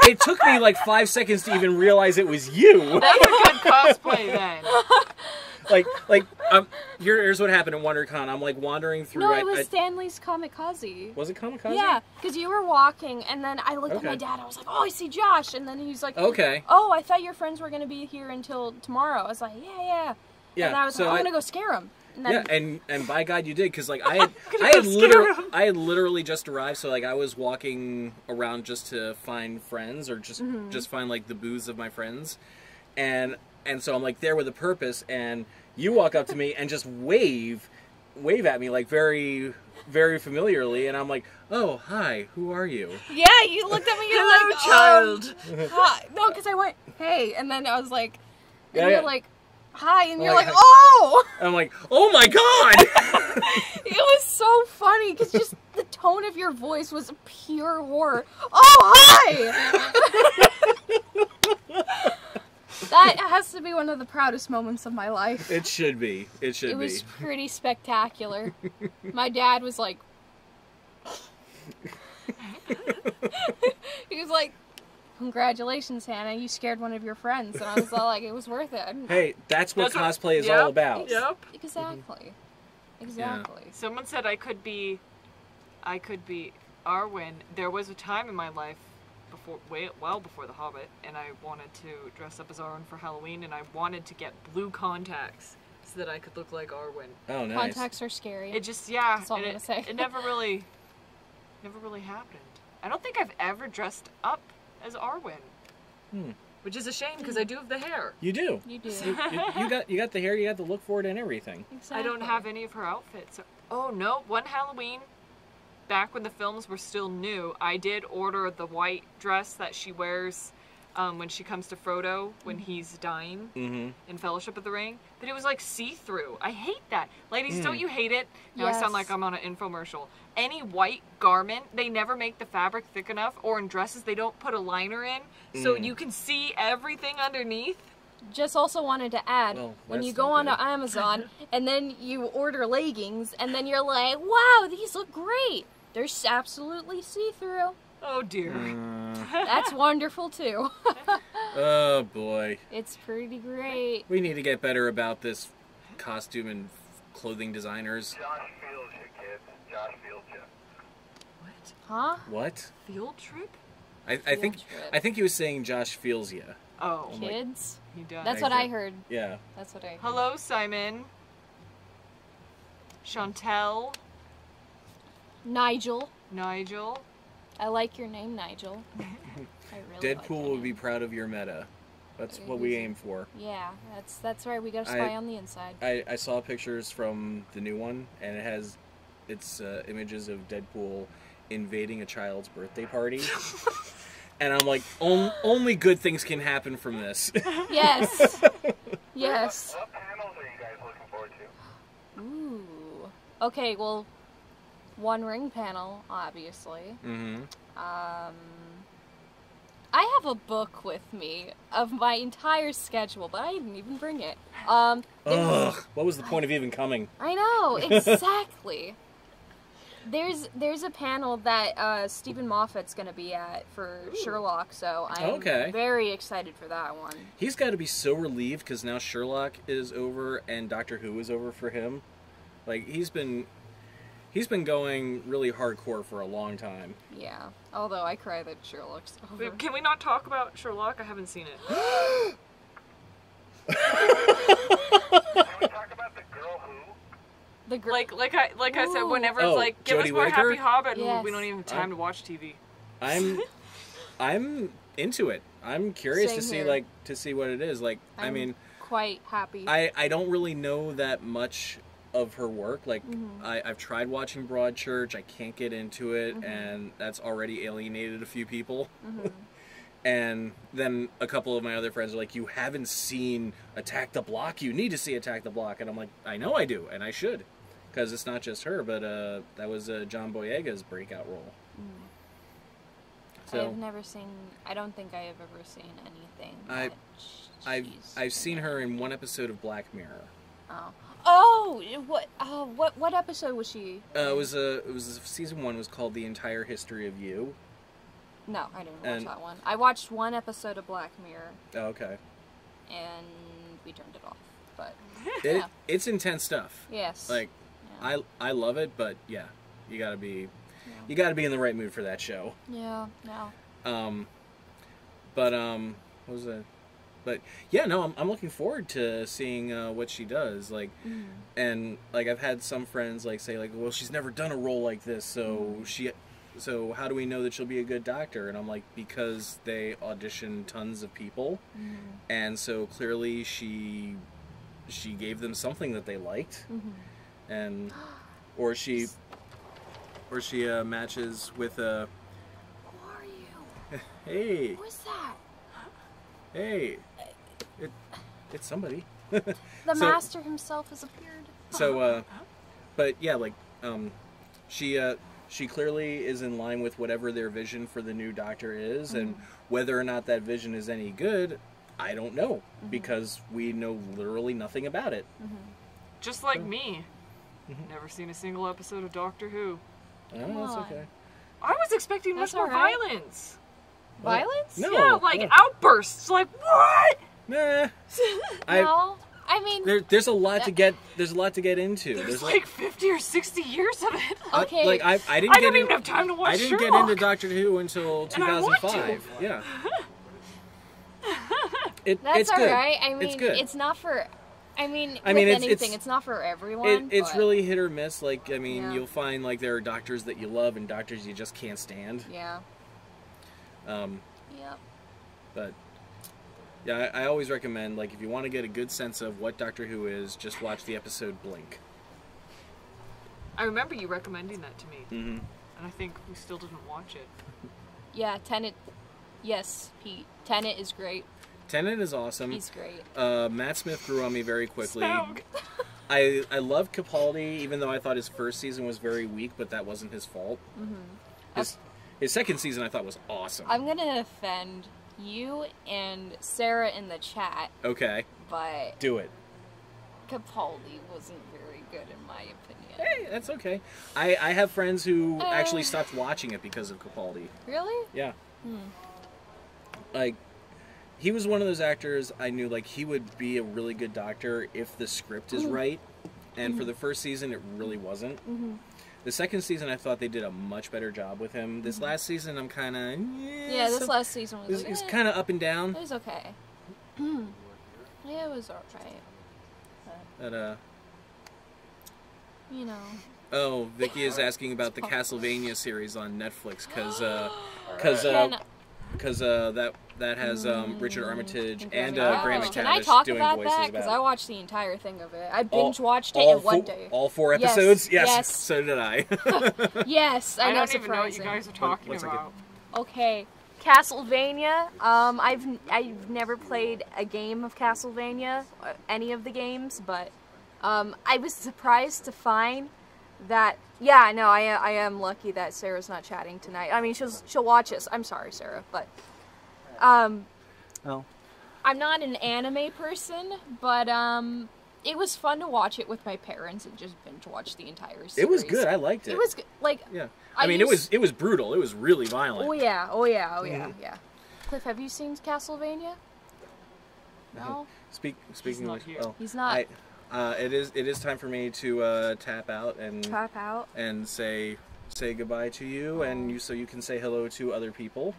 [SPEAKER 6] it took me like 5 seconds to even realize it was you.
[SPEAKER 2] That's a good cosplay then.
[SPEAKER 6] Here's what happened at WonderCon. I'm like wandering through.
[SPEAKER 1] No, it was Stanley's Kamikaze.
[SPEAKER 6] Was it Kamikaze?
[SPEAKER 1] Yeah, because you were walking, and then I looked at my
[SPEAKER 6] Okay.
[SPEAKER 1] dad. I was like, "Oh, I see Josh," and then he's like,
[SPEAKER 6] Okay.
[SPEAKER 1] "Oh, I thought your friends were gonna be here until tomorrow." I was like, "Yeah."
[SPEAKER 6] Yeah.
[SPEAKER 1] And I was
[SPEAKER 6] so
[SPEAKER 1] like, "I'm gonna go scare him." And then,
[SPEAKER 6] Yeah, and by God you did, because like I had
[SPEAKER 2] scare 'em.
[SPEAKER 6] I had literally just arrived, so like I was walking around just to find friends or just find like the booths of my friends, and so I'm like there with a purpose, and you walk up to me and just wave at me like very very familiarly, and I'm like, oh hi, who are you?
[SPEAKER 1] yeah, you looked at me. You're
[SPEAKER 2] Hello,
[SPEAKER 1] like,
[SPEAKER 2] child.
[SPEAKER 1] Hi. No, because I went, "Hey," and then I was like, and
[SPEAKER 6] Yeah,
[SPEAKER 1] you're
[SPEAKER 6] yeah.
[SPEAKER 1] like, "Hi," and
[SPEAKER 6] I'm
[SPEAKER 1] you're
[SPEAKER 6] like,
[SPEAKER 1] like, "Oh."
[SPEAKER 6] I'm like, oh my God.
[SPEAKER 1] It was so funny because just the tone of your voice was pure horror. Oh, hi! That has to be one of the proudest moments of my life.
[SPEAKER 6] It should be. It should
[SPEAKER 1] It was
[SPEAKER 6] be.
[SPEAKER 1] pretty spectacular. My dad was like... He was like, "Congratulations, Hannah, you scared one of your friends." And I was all like, it was worth it.
[SPEAKER 6] Hey, that's what
[SPEAKER 2] That's what-
[SPEAKER 6] cosplay is
[SPEAKER 2] yep,
[SPEAKER 6] all about.
[SPEAKER 2] Yep.
[SPEAKER 1] Exactly. Exactly.
[SPEAKER 2] Someone said I could be Arwen. There was a time in my life well before the Hobbit, and I wanted to dress up as Arwen for Halloween, and I wanted to get blue contacts so that I could look like Arwen.
[SPEAKER 6] Oh, nice.
[SPEAKER 1] Contacts are scary.
[SPEAKER 2] It just
[SPEAKER 1] That's all
[SPEAKER 2] and
[SPEAKER 1] I'm gonna say.
[SPEAKER 2] it never really happened. I don't think I've ever dressed up as Arwen, which is a shame because I do have the hair.
[SPEAKER 6] You do.
[SPEAKER 1] You do.
[SPEAKER 6] You got the hair. You got the look for it and everything.
[SPEAKER 1] Exactly.
[SPEAKER 2] I don't have any of her outfits. Oh no! One Halloween, back when the films were still new, I did order the white dress that she wears when she comes to Frodo when he's dying in Fellowship of the Ring. But it was like see-through. I hate that. Ladies, don't you hate it? Now I sound like I'm on an infomercial. Any white garment, they never make the fabric thick enough, or in dresses they don't put a liner in so you can see everything underneath.
[SPEAKER 1] Just also wanted to add, when you go onto
[SPEAKER 6] good.
[SPEAKER 1] Amazon and then you order leggings and then you're like, wow, these look great. They're absolutely see-through.
[SPEAKER 2] Oh dear.
[SPEAKER 1] That's wonderful too.
[SPEAKER 6] Oh boy.
[SPEAKER 1] It's pretty great.
[SPEAKER 6] We need to get better about this costume and clothing designers.
[SPEAKER 7] Josh feels you, kids. Josh feels you.
[SPEAKER 2] What?
[SPEAKER 1] Huh?
[SPEAKER 6] What?
[SPEAKER 2] Field trip?
[SPEAKER 6] I think
[SPEAKER 1] trip.
[SPEAKER 6] I think he was saying Josh feels ya.
[SPEAKER 2] Oh.
[SPEAKER 1] Kids?
[SPEAKER 2] He does.
[SPEAKER 1] That's what I heard.
[SPEAKER 6] Yeah.
[SPEAKER 1] That's what I heard.
[SPEAKER 2] Hello, Simon. Chantel.
[SPEAKER 1] Nigel.
[SPEAKER 2] Nigel.
[SPEAKER 1] I like your name, Nigel. I really like
[SPEAKER 6] Deadpool
[SPEAKER 1] your
[SPEAKER 6] would be
[SPEAKER 1] name.
[SPEAKER 6] proud of your meta. That's what we aim for.
[SPEAKER 1] Yeah, that's right. We got to spy on the inside.
[SPEAKER 6] I saw pictures from the new one, and it has images of Deadpool invading a child's birthday party. And I'm like, only good things can happen from this.
[SPEAKER 1] Yes. Yes.
[SPEAKER 7] What panels are you guys looking forward to?
[SPEAKER 1] Ooh. Okay, well, One Ring panel, obviously.
[SPEAKER 6] Mm-hmm.
[SPEAKER 1] I have a book with me of my entire schedule, but I didn't even bring it.
[SPEAKER 6] Ugh, what was the point of even coming?
[SPEAKER 1] I know, exactly. There's a panel that Stephen Moffat's going to be at for Sherlock, so I'm very excited for that one.
[SPEAKER 6] He's got to be so relieved because now Sherlock is over and Doctor Who is over for him. Like, he's been going really hardcore for a long time.
[SPEAKER 1] Yeah, although I cry that Sherlock's over.
[SPEAKER 2] Wait, can we not talk about Sherlock? I haven't seen it.
[SPEAKER 7] Can we talk about the girl who?
[SPEAKER 1] The girl.
[SPEAKER 2] Like I said, whenever it's
[SPEAKER 6] Oh,
[SPEAKER 2] like, give
[SPEAKER 6] Jodie
[SPEAKER 2] us more
[SPEAKER 6] Whittaker?
[SPEAKER 2] Happy Hobbit, and
[SPEAKER 1] Yes.
[SPEAKER 2] we don't even have time to watch TV.
[SPEAKER 6] I'm into it. I'm curious
[SPEAKER 1] Same
[SPEAKER 6] to see
[SPEAKER 1] here.
[SPEAKER 6] to see what it is. Like, I mean,
[SPEAKER 1] quite happy.
[SPEAKER 6] I don't really know that much of her work. Like, I've tried watching Broadchurch. I can't get into it, and that's already alienated a few people. And then a couple of my other friends are like, you haven't seen Attack the Block? You need to see Attack the Block. And I'm like, I know I do, and I should. Because it's not just her, but that was John Boyega's breakout role. So,
[SPEAKER 1] I've never seen. I don't think I have ever seen anything.
[SPEAKER 6] I've seen her in one episode of Black Mirror.
[SPEAKER 1] What episode was she?
[SPEAKER 6] It was season 1 was called The Entire History of You.
[SPEAKER 1] No, I didn't watch that one. I watched one episode of Black Mirror.
[SPEAKER 6] Oh, okay.
[SPEAKER 1] And we turned it off. But
[SPEAKER 6] it's intense stuff.
[SPEAKER 1] yes,
[SPEAKER 6] Like, I love it, but yeah, you gotta be in the right mood for that show.
[SPEAKER 1] yeah, no.
[SPEAKER 6] What was that? But yeah, no, I'm looking forward to seeing what she does. Like, and like I've had some friends like say like, well, she's never done a role like this, so how do we know that she'll be a good doctor? And I'm like, because they audition tons of people, and so clearly she gave them something that they liked, and or she matches with a.
[SPEAKER 1] Who are you?
[SPEAKER 6] Hey.
[SPEAKER 1] Who is that?
[SPEAKER 6] Hey, it's somebody.
[SPEAKER 1] The master himself has appeared.
[SPEAKER 6] So, but yeah, like, she clearly is in line with whatever their vision for the new Doctor is, and whether or not that vision is any good, I don't know, because we know literally nothing about it.
[SPEAKER 2] Just like me. Never seen a single episode of Doctor Who.
[SPEAKER 6] Oh, that's okay.
[SPEAKER 2] I was expecting
[SPEAKER 1] That's
[SPEAKER 2] much more
[SPEAKER 1] alright.
[SPEAKER 2] violence.
[SPEAKER 1] Violence?
[SPEAKER 6] No.
[SPEAKER 2] Yeah, like outbursts. Like, what?
[SPEAKER 6] Nah.
[SPEAKER 1] No. I mean,
[SPEAKER 6] There's a lot to get. There's a lot to get into.
[SPEAKER 2] There's like 50 or 60 years of it.
[SPEAKER 1] okay.
[SPEAKER 6] Like I didn't.
[SPEAKER 2] I don't even have time to watch
[SPEAKER 6] I didn't
[SPEAKER 2] Sherlock.
[SPEAKER 6] get into Doctor Who until
[SPEAKER 2] And I want
[SPEAKER 6] 2005. Yeah.
[SPEAKER 1] That's
[SPEAKER 6] it's good.
[SPEAKER 1] alright. I mean,
[SPEAKER 6] it's good.
[SPEAKER 1] it's not for. I mean, with
[SPEAKER 6] it's-
[SPEAKER 1] anything, it's not for everyone.
[SPEAKER 6] It's
[SPEAKER 1] but-
[SPEAKER 6] really hit or miss. Like, I mean,
[SPEAKER 1] Yeah.
[SPEAKER 6] you'll find like there are doctors that you love and doctors you just can't stand.
[SPEAKER 1] Yeah. Yep.
[SPEAKER 6] But yeah, I always recommend, like, if you want to get a good sense of what Doctor Who is, just watch the episode Blink.
[SPEAKER 2] I remember you recommending that to me. and I think we still didn't watch it.
[SPEAKER 1] Yeah, Tenet. Yes, Pete. Tenet is great.
[SPEAKER 6] Tenet is awesome.
[SPEAKER 1] He's great.
[SPEAKER 6] Matt Smith grew on me very quickly.
[SPEAKER 2] Smaug.
[SPEAKER 6] I love Capaldi, even though I thought his first season was very weak, but that wasn't his fault. His second season I thought was awesome.
[SPEAKER 1] I'm gonna offend you and Sarah in the chat.
[SPEAKER 6] Okay.
[SPEAKER 1] But
[SPEAKER 6] do it.
[SPEAKER 1] Capaldi wasn't very good in my opinion.
[SPEAKER 6] Hey, that's okay. I have friends who actually stopped watching it because of Capaldi.
[SPEAKER 1] Really?
[SPEAKER 6] Yeah. Like, he was one of those actors I knew, like, he would be a really good doctor if the script is right. And for the first season, it really wasn't. The second season, I thought they did a much better job with him. This last season, I'm kind of...
[SPEAKER 1] Yeah, this last season was...
[SPEAKER 6] It's kind of up and down.
[SPEAKER 1] It was okay. Yeah, it was alright.
[SPEAKER 6] But,
[SPEAKER 1] you know...
[SPEAKER 6] Oh, Vicky is asking about the Castlevania series on Netflix, because that has Richard Armitage and Graham McTavish
[SPEAKER 1] Can I talk
[SPEAKER 6] doing
[SPEAKER 1] about
[SPEAKER 6] voices
[SPEAKER 1] that? Because I
[SPEAKER 6] about
[SPEAKER 1] watched the entire thing of it. I binge watched it in one day.
[SPEAKER 6] All 4 episodes?
[SPEAKER 1] Yes.
[SPEAKER 6] So did I.
[SPEAKER 1] Yes, I know.
[SPEAKER 2] don't even know what you guys are talking about.
[SPEAKER 1] Okay, Castlevania. I've never played a game of Castlevania, any of the games, but I was surprised to find that. Yeah, no, I am lucky that Sarah's not chatting tonight. I mean, she'll watch this. I'm sorry, Sarah, but I'm not an anime person, but it was fun to watch it with my parents and just binge watch the entire series.
[SPEAKER 6] It was good. I liked it.
[SPEAKER 1] It was good. Like,
[SPEAKER 6] yeah. I mean, it was brutal. It was really violent.
[SPEAKER 1] Oh yeah. Cliff, have you seen Castlevania? No.
[SPEAKER 6] Speaking of,
[SPEAKER 1] He's not.
[SPEAKER 6] It is time for me to tap out and say goodbye to you, and so you can say hello to other people.